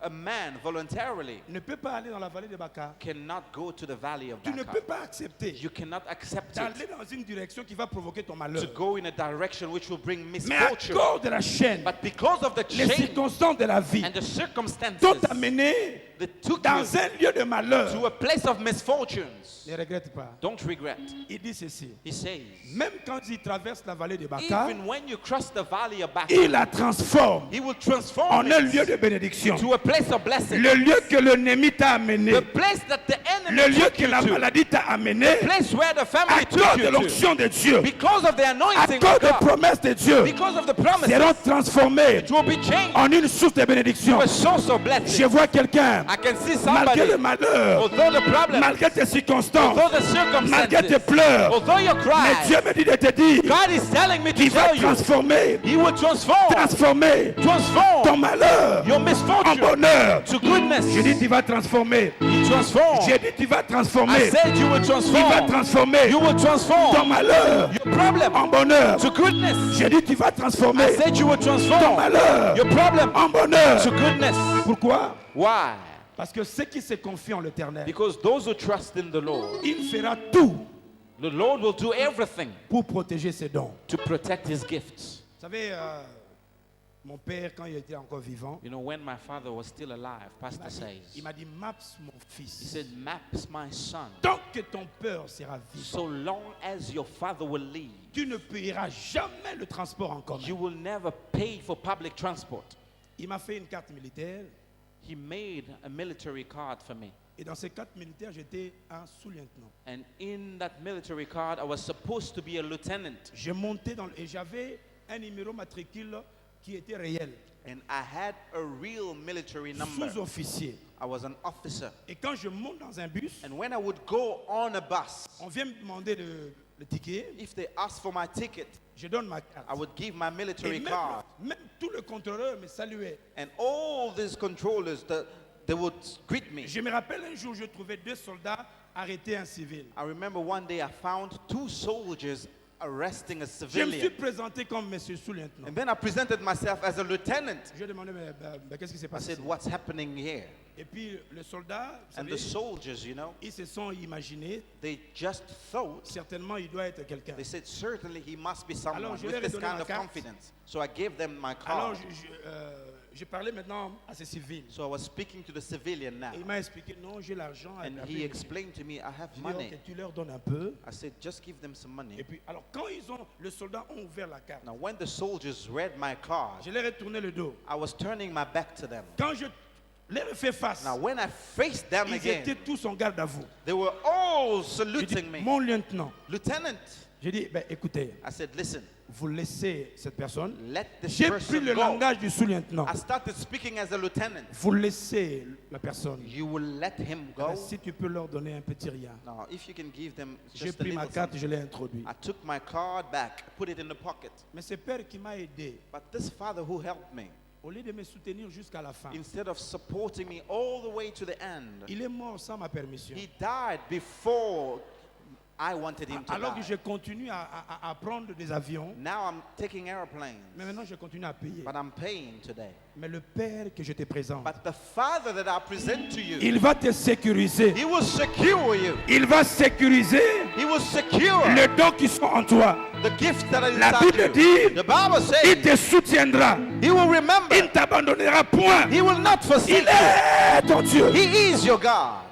A man voluntarily ne peut pas aller dans la vallée de Baca. cannot go to the valley of Tu ne peux Baca. pas accepter You cannot accept d'aller it dans une direction qui va provoquer ton to malheur. go in a direction which will bring Mais à misfortune. cause de la chaîne, But because of the les chain circonstances de la vie and the circumstances t'ont amené that took dans you un lieu de to malheur. a place of misfortunes, Ne regrette pas. don't regret. Il dit ceci. He says, Même quand il traverse la vallée de Baca, even when you cross the valley of Baca, il la transforme he will transform en un lieu it de bénédiction. to a place of blessing. Le lieu que l'ennemi t'a amené, The place that the enemy le lieu took que you la to. maladie t'a amené, Place where the à family cause took de you to. l'onction de Dieu, Because of the à anointing cause of des God. promesses de Dieu, Because of the promises. seront transformés It will be changed en une source de bénédiction. to a source of Je blessing. vois quelqu'un, I can see malgré somebody, le malheur, although the problem, malgré tes circonstances, although the malgré tes circumstances, pleurs, although you mais Dieu cry, me dit de te dire God is telling me to qu'il va tell you, transformer, He will transform ton ton malheur your en misfortune bonheur. to goodness. Je dis tu vas transformer. He transform. J'ai dit tu vas I transformer. said you will Il va transform. transformer You will ton transform malheur your problem en bonheur. to goodness. J'ai dit tu vas transformer I said you will ton transform malheur your problem en bonheur. to goodness. Pourquoi? Why? Parce que ceux qui se confient en l'éternel, Because those who trust in the Lord, il fera tout the Lord will do everything pour protéger ses dons. to protect His gifts. Vous savez, Mon père, quand il était encore vivant, You know, when my father was still alive, Pastor il says, m'a dit, Maps, mon he fils, said, Maps, my son, tant que ton père sera so vivant, long as your father will live, tu ne payeras jamais le transport en commun. you will never pay for public transport. Il m'a fait une carte militaire He made a military card for me. et dans cette carte militaire, j'étais un sous-lieutenant. And in that military card, I was supposed to be a lieutenant. J'ai monté et j'avais un numéro matricule qui était réel, And I had a real military number. sous-officier. I was an officer. Et quand je monte dans un bus, And when I would go on a bus, on vient me demander le ticket, if they asked for my ticket, je donne ma carte. I would give my Et military même, card. même tout le contrôleur me saluait. And all these controllers, they would greet me. Je me rappelle un jour, je trouvais 2 soldats arrêter un civil. I remember one day I found 2 soldiers arresting a Je me suis civilian. présenté comme monsieur sous-lieutenant. And then I presented myself as a lieutenant. Je demandais, mais qu'est-ce qui s'est I passé? said, what's happening here? Et puis le soldat, vous And the savez, soldiers, you know, ils se sont imaginés, they just thought, certainement il doit être quelqu'un. they said, certainly he must be someone Alors, je with leur ai this donné kind ma of carte. confidence. So I gave them my Alors card. je parlais maintenant à ces civils. So I was speaking to the civilian now. Et il m'a expliqué, non, j'ai l'argent à And garder. he explained to me, I have Je dis, money. ok, tu leur donnes un peu. I said, just give them some money. Et puis, alors quand les soldats ont ouvert la carte, Now, when the soldiers read my card, je leur ai tourné le dos. I was turning my back to them. Quand je leur ai fait face, Now, when I faced them ils again, étaient tous en garde à vous. they were all J'ai dit, saluting me. mon lieutenant, Lieutenant, j'ai dit, ben, écoutez, I said, listen, vous laissez cette personne. let this J'ai pris person le go. langage du sous-lieutenant. I started speaking as a lieutenant. Vous laissez la personne. You will let him go? Ben, si tu peux leur donner un petit rien. Now, if you can give them J'ai just a pris ma little carte, something. je l'ai introduit. I took my card back, put it in the pocket. Mais c'est Père qui m'a aidé. But this father who helped me, Au lieu de me soutenir jusqu'à la fin, instead of supporting me all the way to the end, il est mort sans ma permission. he died before I wanted him to Alors que die. je continue à prendre des avions, Now I'm taking airplanes, mais maintenant je continue à payer. but I'm paying today. Mais le Père que je te présente, But the Father that I present to you, il va te sécuriser. He will secure you. Il va sécuriser He will secure les dons qui sont en toi. the gifts that are La inside Bible you. dit, The Bible il te says soutiendra. He will remember. Il ne t'abandonnera point. He will not forsake Il you. est ton Dieu. He is your God.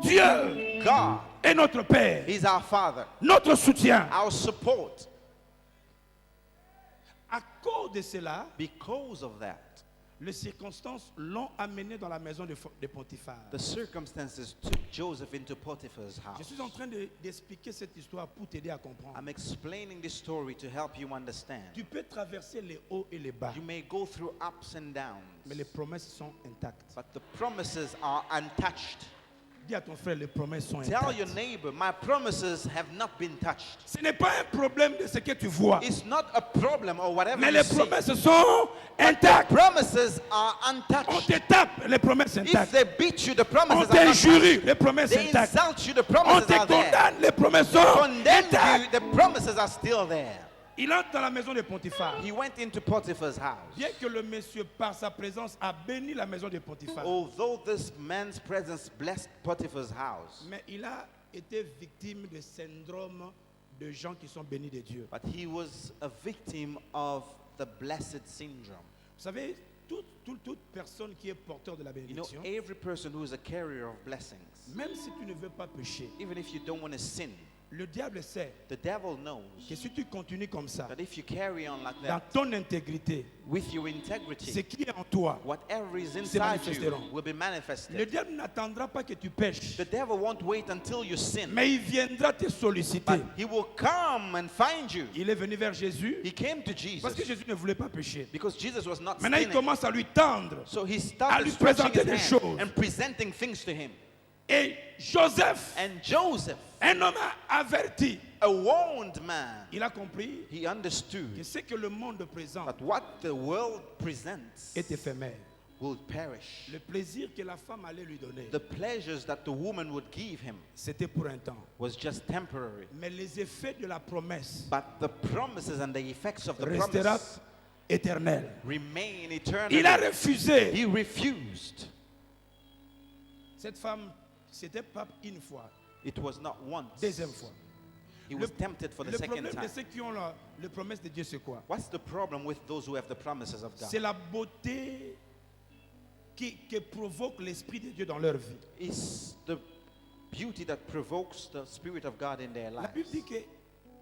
Dieu God est notre Père, is our Father, notre soutien. our support. À cause de cela, Because of that, les circonstances l'ont amené dans la maison de Potiphar. the circumstances took Joseph into Potiphar's Je house. suis en train d'expliquer cette histoire pour t'aider à comprendre. I'm explaining this story to help you understand. Tu peux traverser les hauts et les bas, You may go through ups and downs, mais les promesses sont intactes. but the promises are untouched. Dis à ton frère, les promesses sont Tell your intactes. neighbor, my promises have not been touched. Ce n'est pas un problème de ce que tu vois, It's not a problem or whatever mais you les see. promesses sont intactes. Promises are On untouched. te tape, les promesses If intactes. they beat you, the On promises are not t'injurie, touched. les promesses They intactes. insult you, the On promises te are there. condamne, les promesses sont Condemn intactes. you, the promises are still there. Il entre dans la maison de Potiphar. He went into Potiphar's house. Bien que le monsieur, par sa présence, a béni la maison de Potiphar, Although this man's presence blessed Potiphar's house, mais il a été victime de syndrome de gens qui sont bénis de Dieu. but he was a victim of the blessed syndrome. Vous savez, toute personne qui est porteur de la You know, bénédiction, every person who is a carrier of blessings, même si tu ne veux pas pécher, even if you don't want to sin, le diable sait the devil knows que si tu continues comme ça, that if you carry on like dans that, ton intégrité, with your ce integrity, qui est en toi, whatever is inside you manifesteront. will be le manifested. diable n'attendra pas que tu pêches, The devil won't wait until you sin, mais il viendra te solliciter. but he will come and find you. Il est venu vers Jésus He came to Jesus parce que Jésus ne voulait pas pécher. because Jesus was not Maintenant, il sinning. commence à lui tendre. So he à started lui stretching présenter his des hand choses. and presenting things to him. Et Joseph, And Joseph, un homme averti, a warned man, il a compris he understood que ce que le monde présente that what the world presents est éphémère. will perish. Le plaisir que la femme allait lui donner, The pleasures that the woman would give him c'était pour un temps. was just temporary. Mais les effets de la promesse But the promises and the effects of the resteront promise éternels. remain eternal. Il a refusé. He refused. Cette femme, c'était pas une fois, It was not once. deuxième fois. He was tempted for the le second problème de time. ceux qui ont la promesse de Dieu, c'est quoi? What's the problem with those who have the promises of C'est God? la beauté qui provoque l'Esprit de Dieu dans leur vie. It's the beauty that provokes the Spirit of God in their La Bible dit lives. que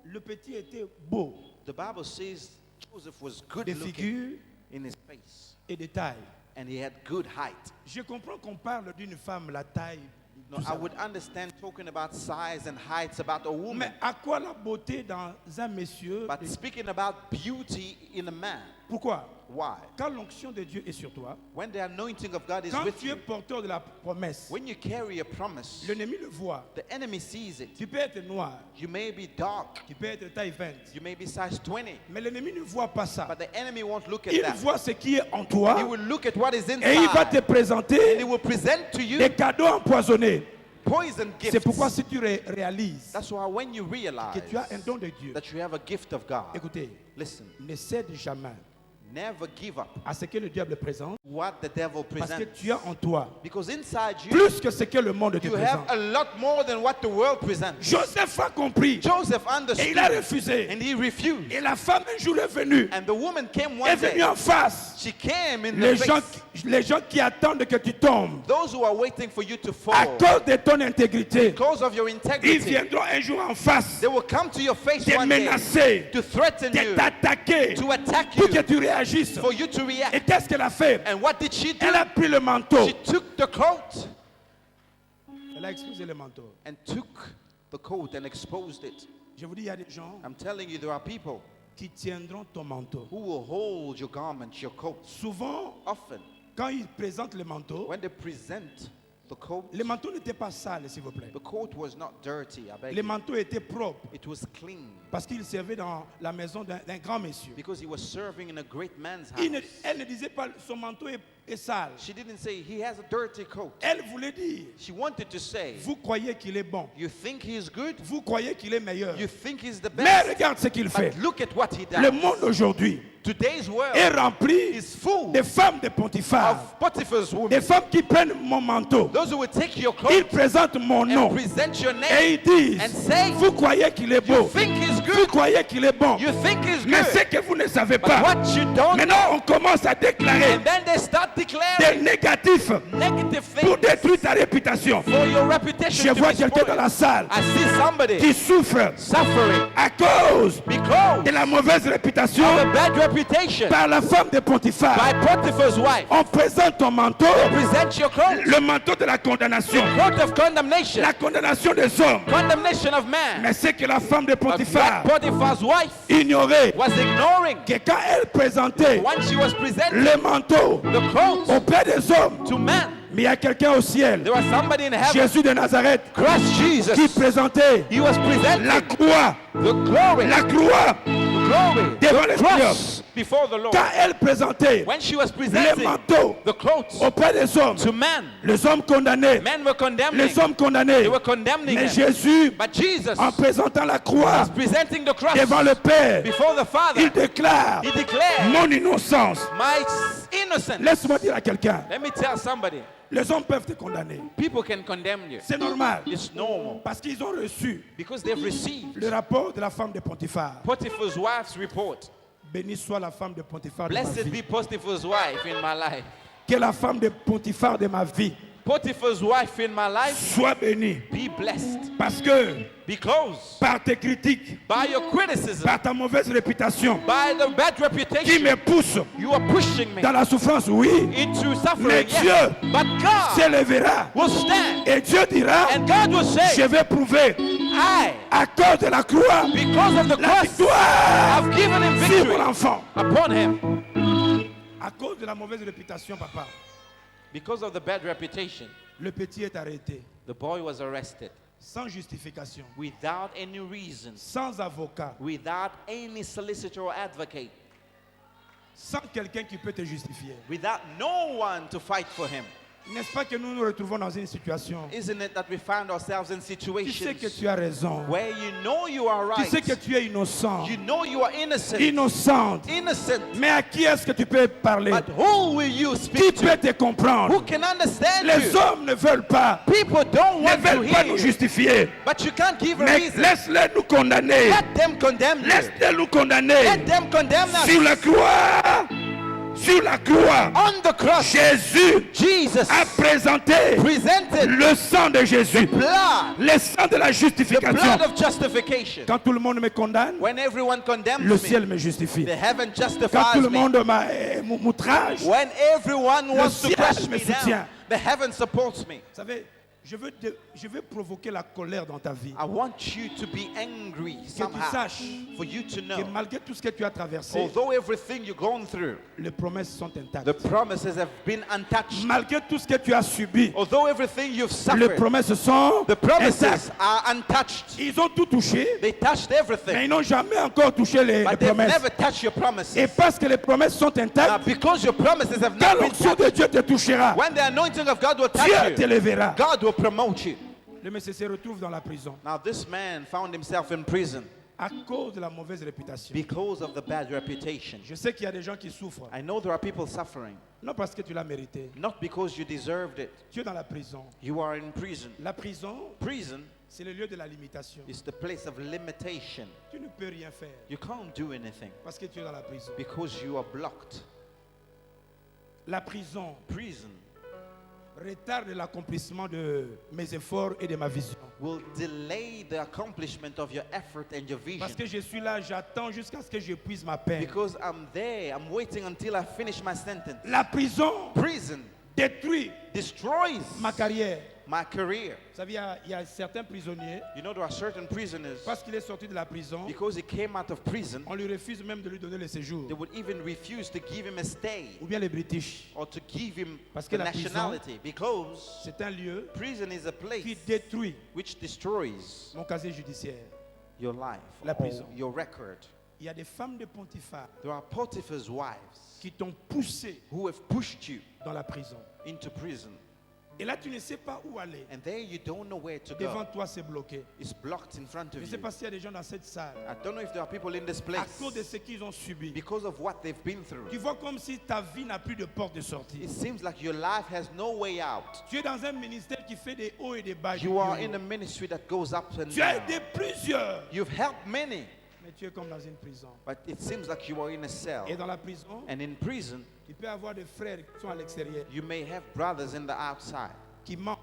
le petit était beau The Bible says Joseph was good de looking figure in his face et de taille. and he had good height. Je comprends qu'on parle d'une femme, la taille. No, tout I ça. would understand talking about size and heights about a woman, Mais à quoi la beauté dans un monsieur? but speaking about beauty in a man. Pourquoi? Why? Quand l'onction de Dieu est sur toi, When the anointing of God is quand with tu es you, porteur de la promesse, when you carry a promise, l'ennemi le voit. the enemy sees it. Tu peux être noir, You may be dark, tu peux être taille 20, you may be size 20, mais l'ennemi ne voit pas ça. but the enemy won't look at Il that. voit ce qui est en He toi will look at what is et il va te inside and présenter he will present to you des cadeaux empoisonnés. poison C'est pourquoi gifts. si tu réalises That's why when you que realize tu as un don de Dieu, that you have a gift of God, écoutez, listen, ne cède jamais never give up à ce que le diable présente, what the devil parce que presents. tu as en toi Because inside you, plus que ce que le monde te you have présente. a lot more than what the world presents. Joseph a compris Joseph et il a understood refusé. and he refused. Et la femme un jour est venue, And the woman came est one venue day. en face. She came in Les the gens, face. les gens qui attendent que tu tombes Those who are waiting for you to à fall cause de ton intégrité, because of your ils integrity, viendront un jour en face they will come to your face te one day menacer, to threaten you, t'attaquer to attack pour que you, tu réagisses. for you to Et react. qu'est-ce qu'elle a fait? And what did she do? Elle a pris le manteau. She took the coat Elle a excusé le manteau. and took the coat and exposed it. Je vous dis, il y a des gens I'm telling you, there are people qui tiendront ton manteau. who will hold your garment, your coat. Souvent, Often, quand ils présentent le manteau, when they present the coat, le manteau n'était pas sale, s'il vous plaît. the coat was not dirty, I beg Le you. manteau était propre It was clean parce qu'il servait dans la maison d'un grand monsieur. because he was serving in a great man's Elle house. ne disait pas son manteau est sale. She didn't say he has a dirty coat. Elle voulait dire, She wanted to say, vous croyez qu'il est bon, you think he's good, vous croyez qu'il est meilleur. you think he's the Mais best, regarde ce qu'il fait. but look at what he Le does. monde aujourd'hui Today's world est rempli is full de femmes de Potiphar, of Potiphar's des women. femmes qui prennent mon manteau. Those who will take your Ils coat présentent mon nom and present your et name ils disent, and say, vous croyez qu'il est you beau, think he's vous good, croyez qu'il est bon. you think he's Mais ce good, que vous ne savez but pas, what you don't know, maintenant on commence à déclarer and then they start des declaring négatifs negative pour things détruire ta réputation. for your Je reputation to vois be quelqu'un dans la spoiled. salle I see somebody qui souffre suffering à cause because de la mauvaise réputation of a bad reputation par la femme de Potiphar. by Potiphar's wife. On présente ton manteau, Present your coat, le manteau de la condamnation, coat of condemnation, la condamnation des hommes. condemnation of man. Mais c'est que la femme de But Potiphar what Potiphar's wife ignorait was ignoring que quand elle présentait when she was presenting le manteau the coat auprès des hommes, to man. mais il y a quelqu'un au ciel, There was somebody in heaven, Jésus de Nazareth, Christ qui Jesus. présentait He was presenting la croix, the glory, devant the le cross before the Lord. Quand elle présentait When she was le presenting manteau the coat auprès des hommes, to man, les hommes condamnés, men were condemning. les hommes condamnés, They were condemning mais him. Jésus, But Jesus en présentant la croix was presenting the cross devant le Père, before the Father. il déclare He declared, mon innocence. my innocence. Laisse-moi dire à quelqu'un, Let me tell somebody, les hommes peuvent te condamner. people can condemn you. C'est normal. It's normal Parce qu'ils ont reçu because they've received le rapport de la femme de Potiphar. Potiphar's wife's report. Béni soit la femme de Potiphar de ma Blessed vie. be Potiphar's wife in my life. Que la femme de Potiphar de ma vie Potiphar's wife in my life, soit bénie. be blessed. Parce que Because par tes critiques, by your criticism, par ta mauvaise réputation, by the bad qui reputation, me pousse you are pushing me dans la souffrance, oui, into mais suffering. Dieu Yes. But God s'élèvera. will stand Et Dieu dira, and God will je say, vais prouver I, à cause de la croix because of the la cross, victoire I've given him sur victory mon enfant. upon him. À cause de la mauvaise réputation, papa, Because of the bad reputation, le petit est arrêté the boy was arrested sans justification, without any reason, sans avocat, without any solicitor or advocate, sans quelqu'un qui peut te justifier. without no one to fight for him. N'est-ce pas que nous nous retrouvons dans une situation? Isn't it that we find ourselves in Tu sais que situations tu as raison. where you know you are Tu sais que right, tu es innocent. you know you are innocent, Innocente. innocent, Mais à qui est-ce que tu peux parler? but who will you Qui speak peut to? te comprendre? Who can understand Les you? hommes ne veulent pas. People don't Ne want to veulent pas hear nous you, justifier. but you can't give a Mais reason. laisse-les nous condamner. Let them condemn you. Laisse-les nous condamner. Let them condemn Sur us. la croix. Sur la croix. On the cross, Jésus Jesus a présenté presented le sang de Jésus. blood, Le sang de la the justification. blood of justification. Quand tout le monde me condamne, When everyone condemns le me, ciel me justifie. the heaven Quand justifies tout le me. monde m'outrage, vous When everyone wants to ciel crush me me down, soutient. the heaven supports me. savez, je veux provoquer la colère dans ta vie. I want you to be angry Que tu somehow. saches For you to que know, malgré tout ce que tu as traversé, although everything you've gone through, les promesses sont intactes. the promises have been untouched. Malgré tout ce que tu as subi, Although everything you've les suffered, promesses sont the promises intactes. are untouched. Ils ont tout touché, They touched mais everything, ils n'ont jamais encore touché les but they've promesses. never touched your promises. Et parce que les promesses sont Now, intactes, because your promises have quand not been l'onction de touched, Dieu te touchera, when the anointing of God will touch Dieu you, t'élèvera. God will promote you. Le monsieur se retrouve dans la prison Now, this man found himself in prison à cause de la mauvaise réputation. because of the bad reputation. Je sais qu'il y a des gens qui souffrent, I know there are people suffering, non parce que tu l'as mérité. not because you deserved it. Tu es dans la prison. You are in prison. La prison, Prison c'est le lieu de la limitation. is the place of limitation. Tu ne peux rien faire You can't do anything parce que tu es dans la prison. because you are blocked. La prison Prison retarde l'accomplissement de mes efforts et de ma vision. will delay the accomplishment of your effort and your Parce vision. que je suis là, j'attends jusqu'à ce que j'épuise ma peine. Because I'm there, I'm waiting until I finish my sentence. La prison Prison détruit destroys ma carrière. my career. Vous savez, il y a certains prisonniers, You know, there are certain prisoners, parce qu'il est sorti de la prison, because he came out of prison, on lui refuse même de lui donner le séjour. they would even refuse to give him a stay Ou bien les British. or to give him Parce que the la prison, nationality. Because C'est un lieu prison is a qui place détruit which destroys mon casier judiciaire. your life, La or prison. your record. Il y a des femmes de Pontiphar There are Potiphar's wives qui t'ont poussé who have pushed you dans la prison. into prison. Et là, tu ne sais pas où aller. And there you don't know where to Devant go. toi, c'est bloqué. It's blocked in front Je of ne sais you. pas s'il y a des gens dans cette salle, I don't know if there are people in this à place cause de ce qu'ils ont subi. because of what they've been through. Tu vois comme si ta vie n'a plus de porte de sortie. It seems like your life has no way out. Tu es dans un ministère qui fait des hauts et des bas. You are in a ministry that goes up and Tu as down. aidé plusieurs, You've helped many, mais tu es comme dans une prison. but it seems like you are in a cell. Et dans la prison, And in prison, tu peux avoir des frères qui sont à l'extérieur, you may have brothers in the outside. qui mangent,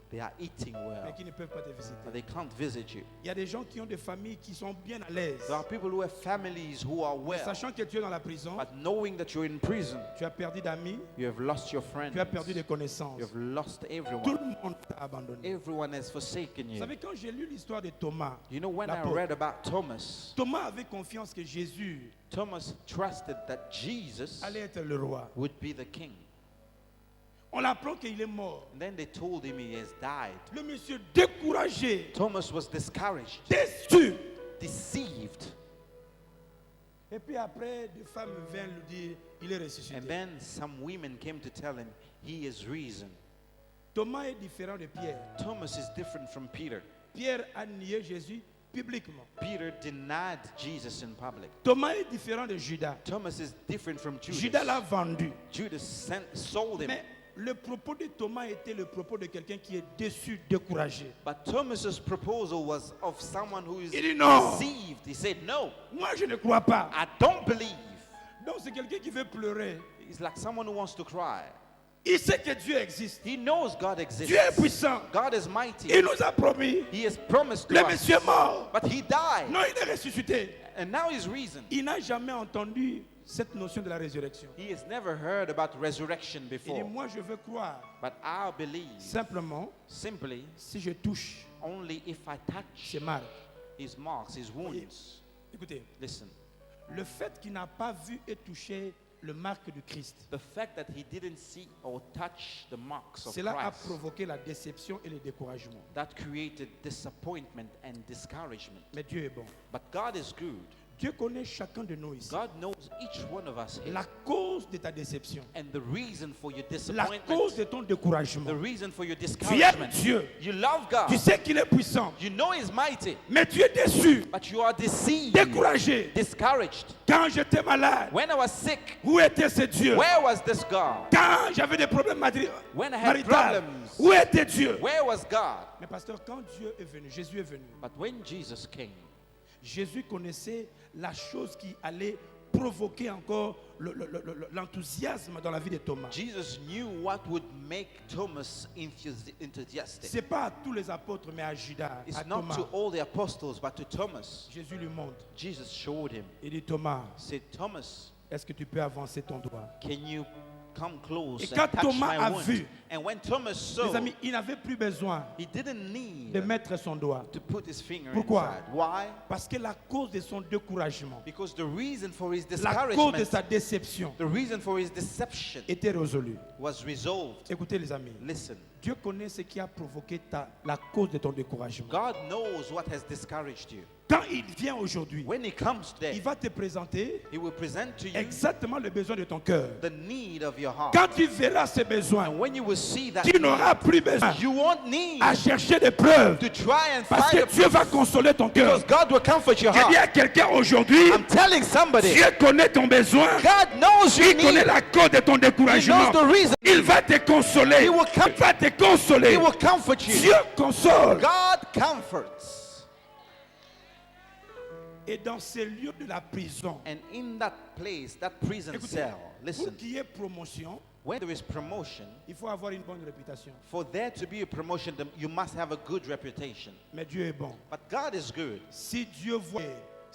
They are eating mais well, qui ne peuvent pas te visiter. but they can't visit you. Il y a des gens qui ont des familles qui sont bien à l'aise. There are people who have families who are well, Sachant que tu es dans la prison, but knowing that you're in prison, tu as perdu d'amis, you have lost your friends. tu as perdu des connaissances. You have lost Tout everyone. le monde t'a abandonné. Everyone has forsaken Vous you. savez, quand j'ai lu l'histoire de Thomas, You know, when I l'apôtre, read about Thomas, Thomas avait confiance que Jésus Thomas trusted that Jesus allait être le roi. would be the king. On apprend qu'il est mort. And then they told him he has died. Le monsieur découragé, Thomas was discouraged, déçu. deceived. Et puis après, des femmes viennent lui dire, il est ressuscité. And then some women came to tell him he is risen. Thomas est différent de Pierre. Thomas is different from Peter. Pierre a nié Jésus publiquement. Peter denied Jesus in public. Thomas est différent de Judas. Thomas is different from Judas l'a Judas. vendu. Judas sold him. Mais le propos de Thomas était le propos de quelqu'un qui est déçu, découragé. But Thomas's proposal was of someone who is Il dit non. deceived. He said, no, Moi, je ne crois pas. I don't believe. Donc, c'est quelqu'un qui veut pleurer. He's like someone who wants to cry. Il sait que Dieu existe. He knows God exists. Dieu est puissant. God is mighty. Il nous a promis. He has promised to Le us. monsieur est mort. But he died. Non, il est ressuscité. And now he's risen. Il n'a jamais entendu cette notion de la résurrection. He has never heard about resurrection Il dit, before. moi, je veux croire. But I believe Simplement, simply si je touche only if I touch ses marques. his marks, his wounds. Écoutez, Listen, le fait qu'il n'a pas vu et touché le marque du Christ, the fact that he didn't see or touch the marks of cela a Christ, provoqué la déception et le découragement. that created disappointment and discouragement. Mais Dieu est bon. But God is good. Dieu connaît chacun de nous ici. God knows each one of us here. La cause de ta déception, And the reason for your la disappointment, cause de ton découragement. the reason for your Tu aimes discouragement. Dieu, You love God. tu sais qu'il est puissant, You know He's mighty, mais tu es déçu, but you are deceived, découragé. discouraged. Quand j'étais malade, When I was sick, où était ce Dieu? where was this God? Quand j'avais des problèmes When I had maritaux, problems, où était Dieu? where was God? Mais pasteur, quand Dieu est venu, Jésus est venu, But when Jesus came, Jésus connaissait la chose qui allait provoquer encore l'enthousiasme dans la vie de Thomas. Jesus knew what would make Thomas enthusiastic. Ce n'est pas à tous les apôtres, mais à Judas, à It's not Thomas. to all the apostles, but to Thomas. Jésus lui montre. Jesus showed him, Il dit, Thomas, said, Thomas, est-ce que tu peux avancer ton doigt? can you come close Et and quand touch Thomas my a wound? vu, And when Thomas Mes saw, amis, il n'avait plus besoin he didn't need de mettre son doigt. to put his finger Pourquoi? inside. Why? Parce que la cause de son découragement, Because the reason for his la cause de discouragement, sa déception the reason for his deception était résolue. was resolved. Écoutez les amis, Listen, Dieu connaît ce qui a provoqué la cause de ton découragement. God knows what has discouraged you. Quand il vient aujourd'hui, When he comes il today, va te présenter he will present to you exactement le besoin de ton cœur. the need of your heart. Quand tu verras ces besoins, And when you will see that tu n'auras plus besoin you won't need à chercher des preuves to try and parce find que a Dieu va consoler ton cœur. because God will comfort your Je dis heart. à quelqu'un aujourd'hui, I'm telling somebody, Dieu connaît ton besoin, God knows your il connaît need. la cause de ton He découragement. knows the reason. Il va te consoler. He will Il va te consoler. He will comfort you. Dieu console. God comforts. Et dans ces lieux de la prison, And in that place, that prison écoutez, cell, pour listen, qu'il y ait promotion, when there is promotion, il faut avoir une bonne réputation. for there to be a promotion, you must have a good reputation. Mais Dieu est bon. But God is good. Si Dieu voit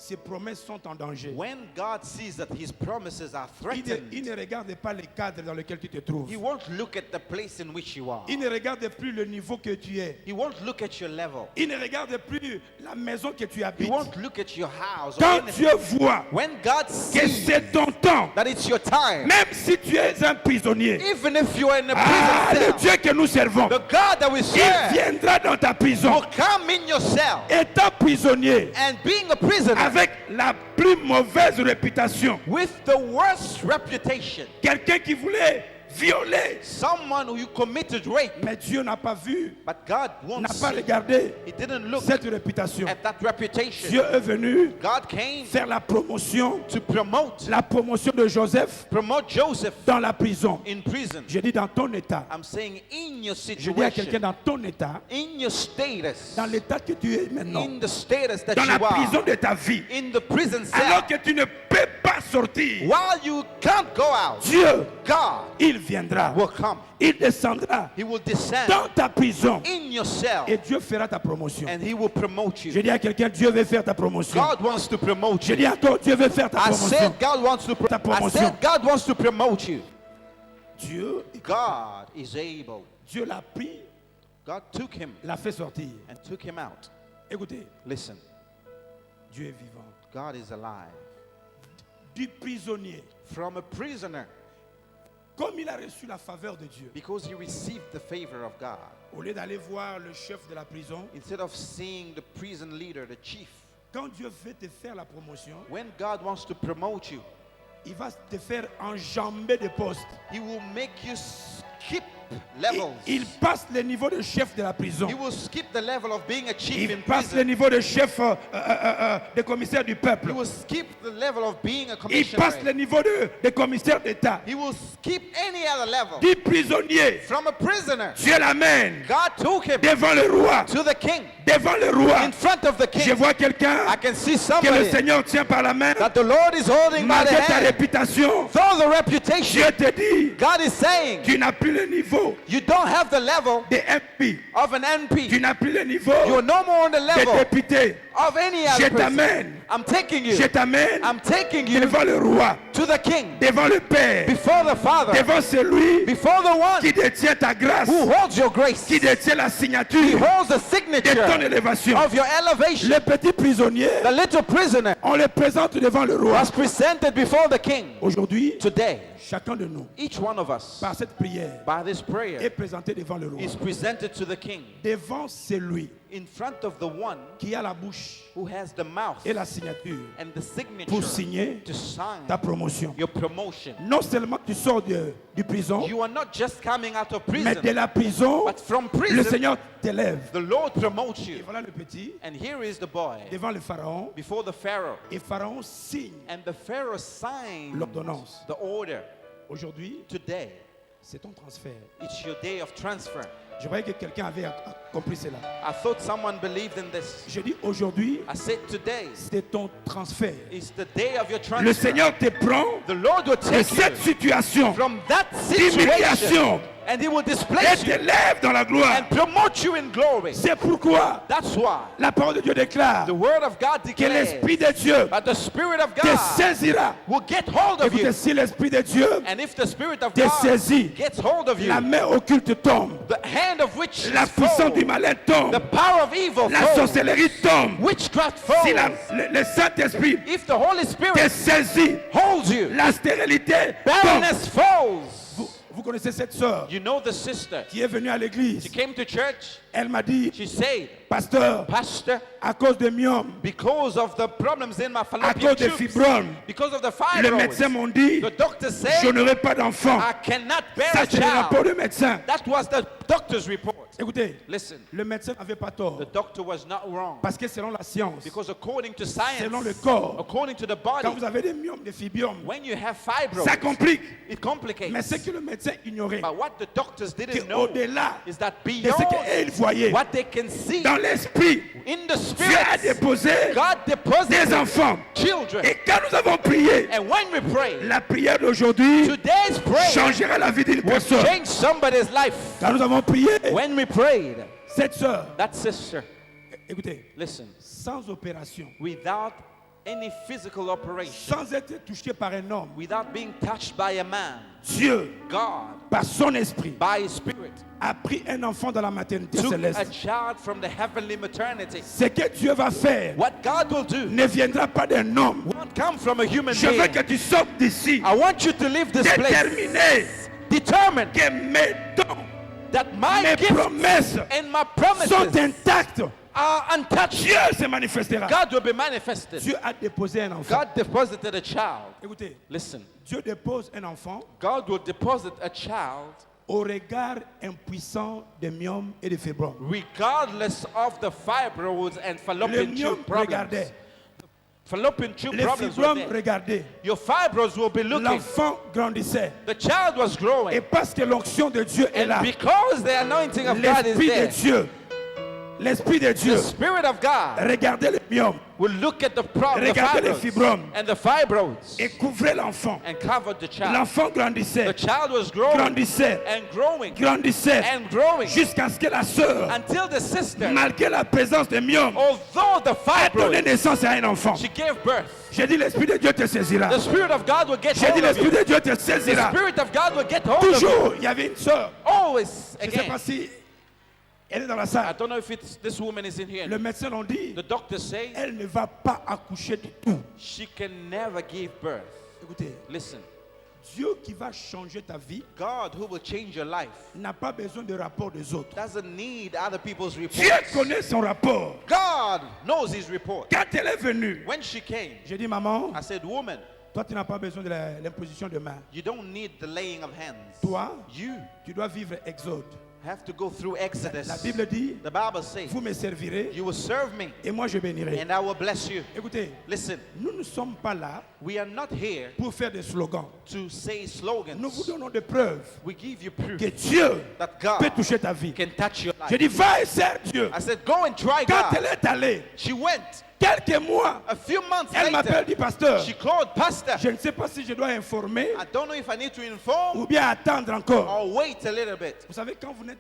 ses promesses sont en danger, When God sees that His promises are il threatened, ne regarde pas les cadres dans lesquels tu te trouves. He won't look at the place in which you are. Il ne regarde plus le niveau que tu es. He won't look at your level. Il ne regarde plus la maison que tu He habites. won't look at your house or Quand anything. Dieu voit When God que sees c'est ton temps, that it's your time, même si tu es un prisonnier, even if you are in a ah, le prison cell, Dieu que nous servons, the God that we il serve viendra dans ta prison, will come in your cell. étant prisonnier, And being a prisoner avec la plus mauvaise réputation. with the worst reputation, Quelqu'un qui voulait violer, someone who committed rape, mais Dieu n'a pas vu, but God won't n'a pas see. regardé He didn't look cette réputation. at that reputation. Dieu est venu God came faire la promotion de Joseph promote Joseph dans la prison. in prison. Je dis dans ton état. I'm saying in your Je dis à quelqu'un situation, dans ton état, in your status, dans l'état que tu es maintenant, in the status that dans la you prison are, de ta vie, in the prison alors cell, que tu ne peux pas sortir, while you can't go out, Dieu, God il viendra, will come. il descendra He will descend dans ta prison in your cell et Dieu fera ta promotion. and He will promote Je you. dis à quelqu'un, Dieu veut faire ta promotion. God wants to promote Je you. dis encore, Dieu veut faire ta I promotion. said God wants to Ta I promotion. said God wants to promote you. Dieu, God is able. Dieu l'a pris, God took him l'a fait sortir. and took him out. Écoutez, Listen, Dieu est vivant. God is alive. Du prisonnier, From a prisoner, comme il a reçu la faveur de Dieu, because he received the favor of God, au lieu d'aller voir le chef de la prison, instead of seeing the prison leader, the chief, quand Dieu veut te faire la promotion, when God wants to promote you, il va te faire enjamber des postes. He will make you skip levels. Il passe le niveau de chef de la prison. He will skip the level of being a chief Il in passe le prison. niveau de chef de commissaire du peuple. He will skip the level of being a Il passe le commissioner. niveau de commissaire d'État. He will skip any other level. Du prisonnier, From a prisoner, Dieu l'amène God took him devant le roi. to the king, Devant le roi. in front of the Je king. vois quelqu'un I can see que le somebody Seigneur tient par la main. that the Lord is holding by the Malgré ta hand. réputation, Through the reputation, Dieu te dit, God is saying, tu n'as plus le niveau you don't have the level des MP. of an Tu NP. n'as plus le niveau You're no more on the des level députés. of any Je other person. t'amène. I'm taking you. Je t'amène I'm taking you devant le roi, to the king, devant le Père, before the Father, devant celui before the one qui détient ta grâce, who holds your grace. qui détient la He signature holds the de ton signature élévation. of your elevation. Le petit prisonnier, The little prisoner on le présente devant le roi. was presented before the king. Aujourd'hui, Today, chacun de nous, each one of us, par cette prière, by this prayer est présenté devant le roi. is presented to the king Devant celui in front of the one qui a la bouche who has the mouth et la signature and the signature pour signer to sign ta promotion. your promotion. Non seulement tu sors du prison, You are not just coming out of mais prison, de la prison, but from le prison, Seigneur t'élève. the Lord promotes Et you. voilà le petit And here is the boy devant le Pharaon. before the Pharaoh. Et Pharaon signe And the Pharaoh signs l'ordonnance. the order. Aujourd'hui, Today, c'est ton transfert. it's your day of transfer. Je voyais que quelqu'un avait compris cela. I thought someone believed in this. Je dis aujourd'hui, I said today c'est ton transfert. is the day of your Le transfer. Seigneur te prend The Lord will de take cette you situation from that situation d'humiliation and He will et displace you t'élève dans la gloire. and promote you in glory. C'est pourquoi That's why la parole de Dieu déclare the word of God que declares l'Esprit de Dieu that the Spirit of te God saisira. will get hold of Écoutez, you. si l'Esprit de Dieu And if the Spirit of te God saisit, gets hold of you, la main occulte tombe, the hand of which la is puissance du full, malin tombe, the power of evil la falls, sorcellerie tombe. witchcraft Si falls. le Saint-Esprit If the Holy te Spirit saisit, holds you, la stérilité tombe. barrenness falls. Vous connaissez cette sœur You know the sister. qui est venue à l'église. She came to church. Elle m'a dit, She said, pasteur, Pastor, à cause de myome, because of the problems in my à fallopian cause des tubes, fibromes, because of the les médecins fibroids, m'ont dit, the doctor je said, n'aurai pas d'enfant. I cannot bear Ça, a c'est le rapport child. du médecin. That was the doctor's report. Écoutez, Listen, le médecin n'avait pas tort. the doctor was not wrong. Parce que selon la science, Because according to science, selon le corps, according to the quand body, vous avez des myomes, des fibromes, when you have fibroids, ça complique. it complicates. Mais ce que le médecin ignorait, But what the doctors didn't know qu'au-delà is that de ce beyond qu'ils voyaient, what they can see dans l'esprit, in the Dieu a spirit, déposé God des deposited enfants. children. Et quand nous avons prié, And when we pray, la prière d'aujourd'hui today's prayer changera la vie d'une will personne. change somebody's life. Quand nous avons prié, When we prayed, cette sœur, that sister, écoutez, listen, sans opération, without any physical operation, sans être touchée par un homme, without being touched by a man, Dieu, God, par son esprit, by His Spirit, a pris un enfant dans la maternité took a céleste. child from the heavenly maternity. Ce que Dieu va faire What God will do ne viendra pas d'un homme. won't come from a human Je veux being. que tu sortes d'ici I want you to leave this place déterminé determined que mes dons, that my mes gifts promesses and my sont promises intactes. are untouched. Dieu se manifestera. God will be manifested. Dieu a déposé un enfant. God deposited a child. Écoutez, Listen, Dieu dépose un enfant God will deposit a child au regard impuissant des myomes et des fibromes. regardless of the fibroids and Les fallopian myomes tube problems. regardaient, Fallopian tube les problems were fibromes there. regardaient. Your fibroids will be looking. L'enfant grandissait. The child was Et growing. parce que l'onction de Dieu est And là, because the anointing of God is l'Esprit de there, Dieu, l'Esprit de Dieu, the Spirit of God regardez les myomes will look at the Regardez les fibromes. and the fibroids et couvrait l'enfant. and cover the child. L'enfant The grandissait, child was growing grandissait, and growing grandissait, and growing jusqu'à ce que la sœur, until the sister, malgré la présence des myomes, although the a donné fibroids, naissance à un enfant. she gave birth. J'ai dit l'Esprit de Dieu te saisira. The Spirit of God will get J'ai dit hold of l'Esprit you. de Dieu te The saisira. Spirit of God will get hold of you. Toujours, il y avait une sœur. Always, Je ne sais again. pas si elle est dans la I salle. don't know if it's this woman is in here. Le médecin l'ont dit, The doctor say elle ne va pas accoucher du tout. she can never give birth. Écoutez, Listen, Dieu qui va changer ta vie God who will change your life n'a pas besoin de rapport des autres. doesn't need other people's Dieu reports. connaît son rapport. God knows his report. Quand elle est venue, When she came, j'ai dit, maman, I said, woman, toi tu n'as pas besoin de l'imposition de main. you don't need the laying of hands. Toi, You tu dois vivre Exode. have to go through Exodus. La Bible dit, The Bible says, vous me servirez you will serve me et moi je bénirai. and I will bless you. Écoutez, Listen, nous ne sommes pas là we are not here pour faire des slogans. to say Nous vous slogans. donnons des preuves We give you proof que Dieu that peut God toucher ta vie. can touch your Je life. dis, va et sers Dieu. I said, go and try Quand God. elle est allée, She went. quelques mois, A few months elle m'appelle, later, dit, pasteur, she called Pastor. je ne sais pas si je dois informer I don't know if I need to inform ou bien attendre encore. or wait a little bit. Vous savez, quand vous n'êtes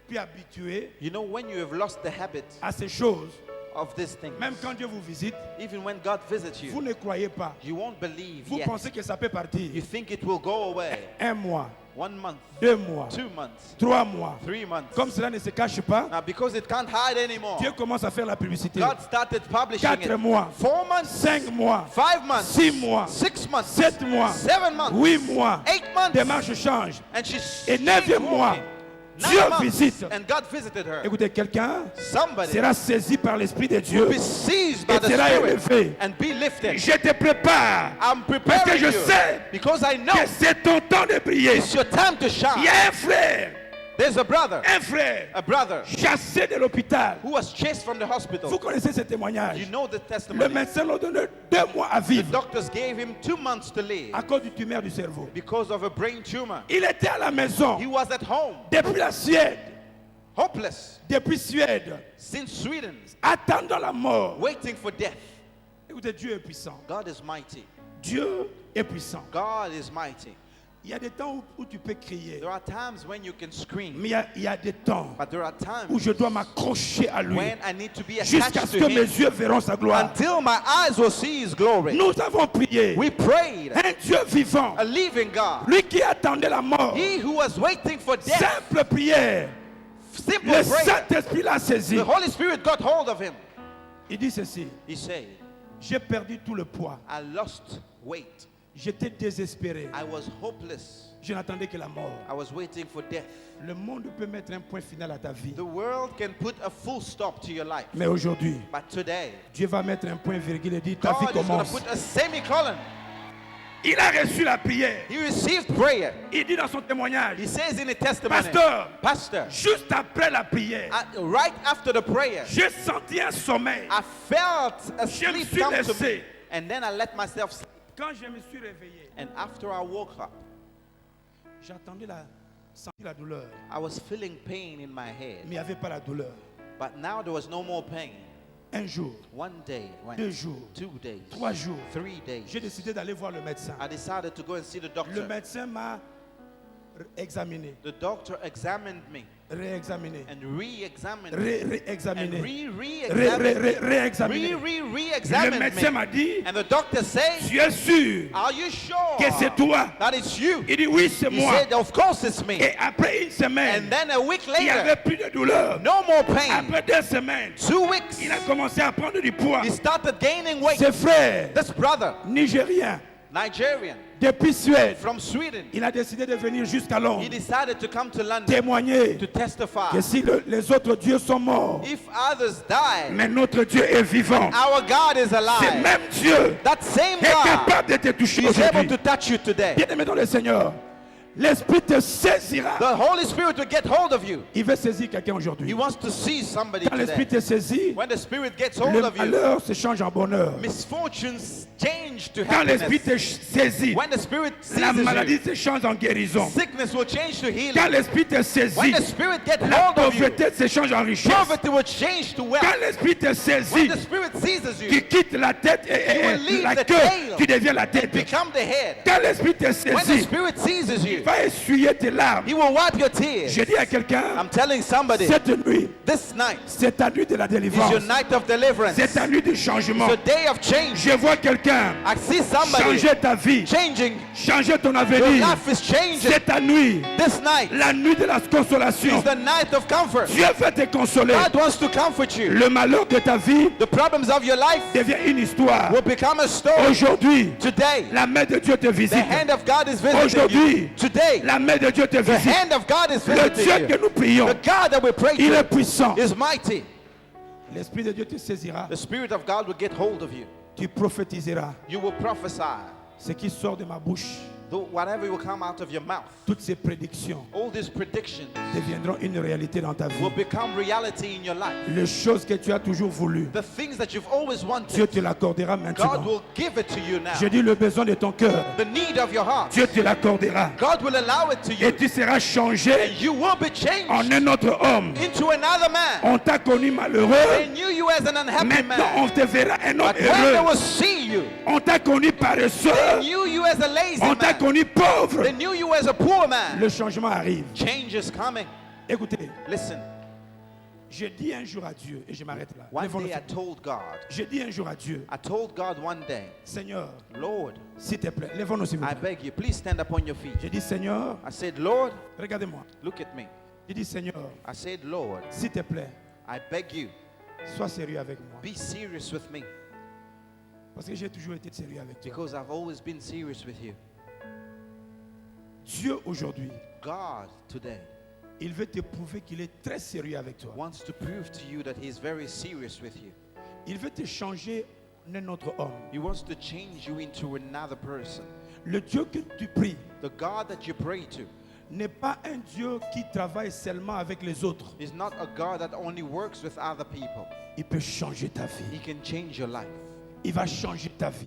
plus habitué You know, when you have lost the habit à ces choses, of this thing, même quand Dieu vous visite, even when God visits vous you, ne croyez pas. you won't believe Vous yet. pensez que ça peut partir. You think it will go away. Un mois, 1 month, 2 mois, 2 months, 3 mois. 3 months. Comme cela ne se cache pas, Now, because it can't hide anymore, Dieu commence à faire la publicité. God started publishing 4 it. mois, 4 months, 5 mois, 5 months, 6 mois, 6 months, 7 mois, 7 months, 8 mois. 8 months, Démarche change. and she's Et 9e mois, Dieu 9 months, visite. and God visited her. Écoutez, quelqu'un Somebody sera saisi par l'Esprit de will Dieu be seized by et the sera Spirit élevé. and be lifted. Je te prépare I'm parce que preparing je you sais because I know que c'est ton temps de briller. it's your time to Il y shine. a un frère, There's a brother chassé de l'hôpital. who was chased from the Vous hospital. connaissez ce témoignage. You know the Le testimony. médecin lui a donné 2 mois à The vivre doctors gave him 2 months to live à cause du tumeur du cerveau. because of a brain tumor. Il était à la maison He was at home, depuis la Suède, hopeless, since Sweden, attendant la mort. waiting for death. Écoutez, Dieu est puissant. God is mighty. Dieu est puissant. God is mighty. Il y a des temps où tu peux crier, There are times when you can scream, mais il y a des temps but there are où times je dois m'accrocher à lui when I need to be jusqu'à attached ce to que mes him yeux verront sa gloire. until my eyes will see his glory. Nous avons prié We prayed, un Dieu vivant, a living God, lui qui attendait la mort. he who was waiting for death. Simple prière. Simple Le prayer. Saint-Esprit l'a saisi. The Holy Spirit got hold of him. Il dit ceci: He said, j'ai perdu tout le poids. I lost weight. J'étais désespéré. I was hopeless. Je n'attendais que la mort. I was waiting for death. Le monde peut mettre un point final à ta vie. The world can put a full stop to your life. Mais aujourd'hui, But today, Dieu va mettre un point virgule et dire ta vie God is going to commence. put a semicolon. Il a reçu la prière. He received prayer. Il dit dans son témoignage: He says in the testimony, Pasteur, juste après la prière, right after the prayer, j'ai senti un sommeil. I felt a Je me sleep suis come to me. laissé. And then I let myself sleep. Quand je me suis réveillé, And after I woke up, j'attendais sentir la douleur. I was feeling pain in my head. Mais il n'y avait pas la douleur. But now there was no more pain. Un jour, 1 day went, 2 jours, 2 days, 3 jours, 3 days. j'ai décidé d'aller voir le médecin. I decided to go and see the Le doctor. médecin m'a examiné, The doctor examined me réexaminé, and re-examined me. And réexaminé, re-examined me. Le Re-examined médecin me. m'a dit: And the doctor said, tu es sûr are you sure que c'est toi? that it's you? Il dit: oui, c'est He moi. said, of course it's me. Et après une semaine, And then a week il n'y avait later, plus de douleur. no more pain. Après 2 semaines, 2 weeks, il a commencé à prendre du poids. he started gaining weight. Ses frères This brother, nigériens, Nigerian, depuis Suède, from Sweden, il a décidé de venir jusqu'à Londres he decided to come to London témoigner to testify. que si les autres dieux sont morts, If others die, mais notre Dieu est vivant. our God is Ce alive. même Dieu That same est God capable de te toucher is able aujourd'hui. to touch you today. Bien-aimé dans le Seigneur, l'Esprit te saisira. The Holy Spirit will get hold of you. Il veut saisir quelqu'un He aujourd'hui. wants to see somebody Quand l'Esprit today. te saisit, When the Spirit gets hold le of you, malheur se change en bonheur. misfortunes change to Quand l'Esprit happiness. te saisit, When the Spirit la seizes maladie you, se change en guérison. sickness will change to Quand healing. l'Esprit te When saisit, the Spirit gets la hold of you, pauvreté se change en richesse. poverty will change to wealth. Quand l'Esprit te When saisit, the Spirit seizes tu you, quittes la tête et You will leave la the queue, tail tu deviens la tête. become the head. Quand l'Esprit te When the saisit, Spirit seizes you, va essuyer tes larmes. He will wipe your tears. Je dis à quelqu'un, I'm telling somebody, cette nuit, this night c'est ta nuit de la is your délivrance. night of deliverance. C'est ta nuit de changement. It's a day of change. Je vois quelqu'un I see somebody changer ta vie, changing. changer ton Your avenir. life is changing. C'est ta nuit, This night la nuit de la consolation. is the night of comfort. Dieu veut te consoler. God wants to comfort you. Le malheur de ta vie The problems of your life devient une histoire. will become a story. Aujourd'hui, Today, la main de Dieu te the visite. hand of God is visiting you. Aujourd'hui, Today, la main de Dieu te the visite. hand of God is Le Dieu visiting que you. nous prions, The God that we pray il est to puissant. is mighty. L'Esprit de Dieu te saisira. The Spirit of God will get hold of you. Tu prophétiseras. You will prophesy. Ce qui sort de ma bouche, Whatever will come out of your mouth, toutes ces prédictions all these predictions deviendront une réalité dans ta vie. will become reality in your life. Les choses que tu as toujours voulu, The things that you've always Dieu wanted, te l'accordera God maintenant. will give it to you now. Je dis le besoin de ton cœur, The need of your heart, Dieu te l'accordera. God will allow it to Et you. tu seras changé And you will be changed en un autre homme. into another man. On t'a connu malheureux, They knew you as an unhappy maintenant on man. te verra un homme But when they heureux. will see you, On t'a connu they paresseux, knew you as a lazy on t'a man. connu pauvre. They knew you as a poor man. Le changement arrive. Change is coming. Écoutez, Listen, J'ai dit un jour à Dieu, et je m'arrête là. One Lèvons-nous day I sur- told God, J'ai dit un jour à Dieu, I told God one day, Seigneur, Lord, s'il te plaît, lèvons-nous s'il vous I plaît. beg you, please stand up on your feet. J'ai dit, Seigneur, I said, Lord, regardez-moi. look at me. J'ai dit, Seigneur, I said, Lord, s'il te plaît, I beg you, sois sérieux avec moi. be serious with me, Parce que j'ai toujours été sérieux avec toi. because I've always been serious with you. Dieu, aujourd'hui, God today il veut te prouver qu'il est très sérieux avec toi. wants to prove to you that He's very serious with you. Il veut te changer en un autre homme. He wants to change you into another person. Le Dieu que tu pries The God that you pray to n'est pas un Dieu qui travaille seulement avec les autres. is not a God that only works with other people. Il peut changer ta vie. He can change your life. Il va changer ta vie.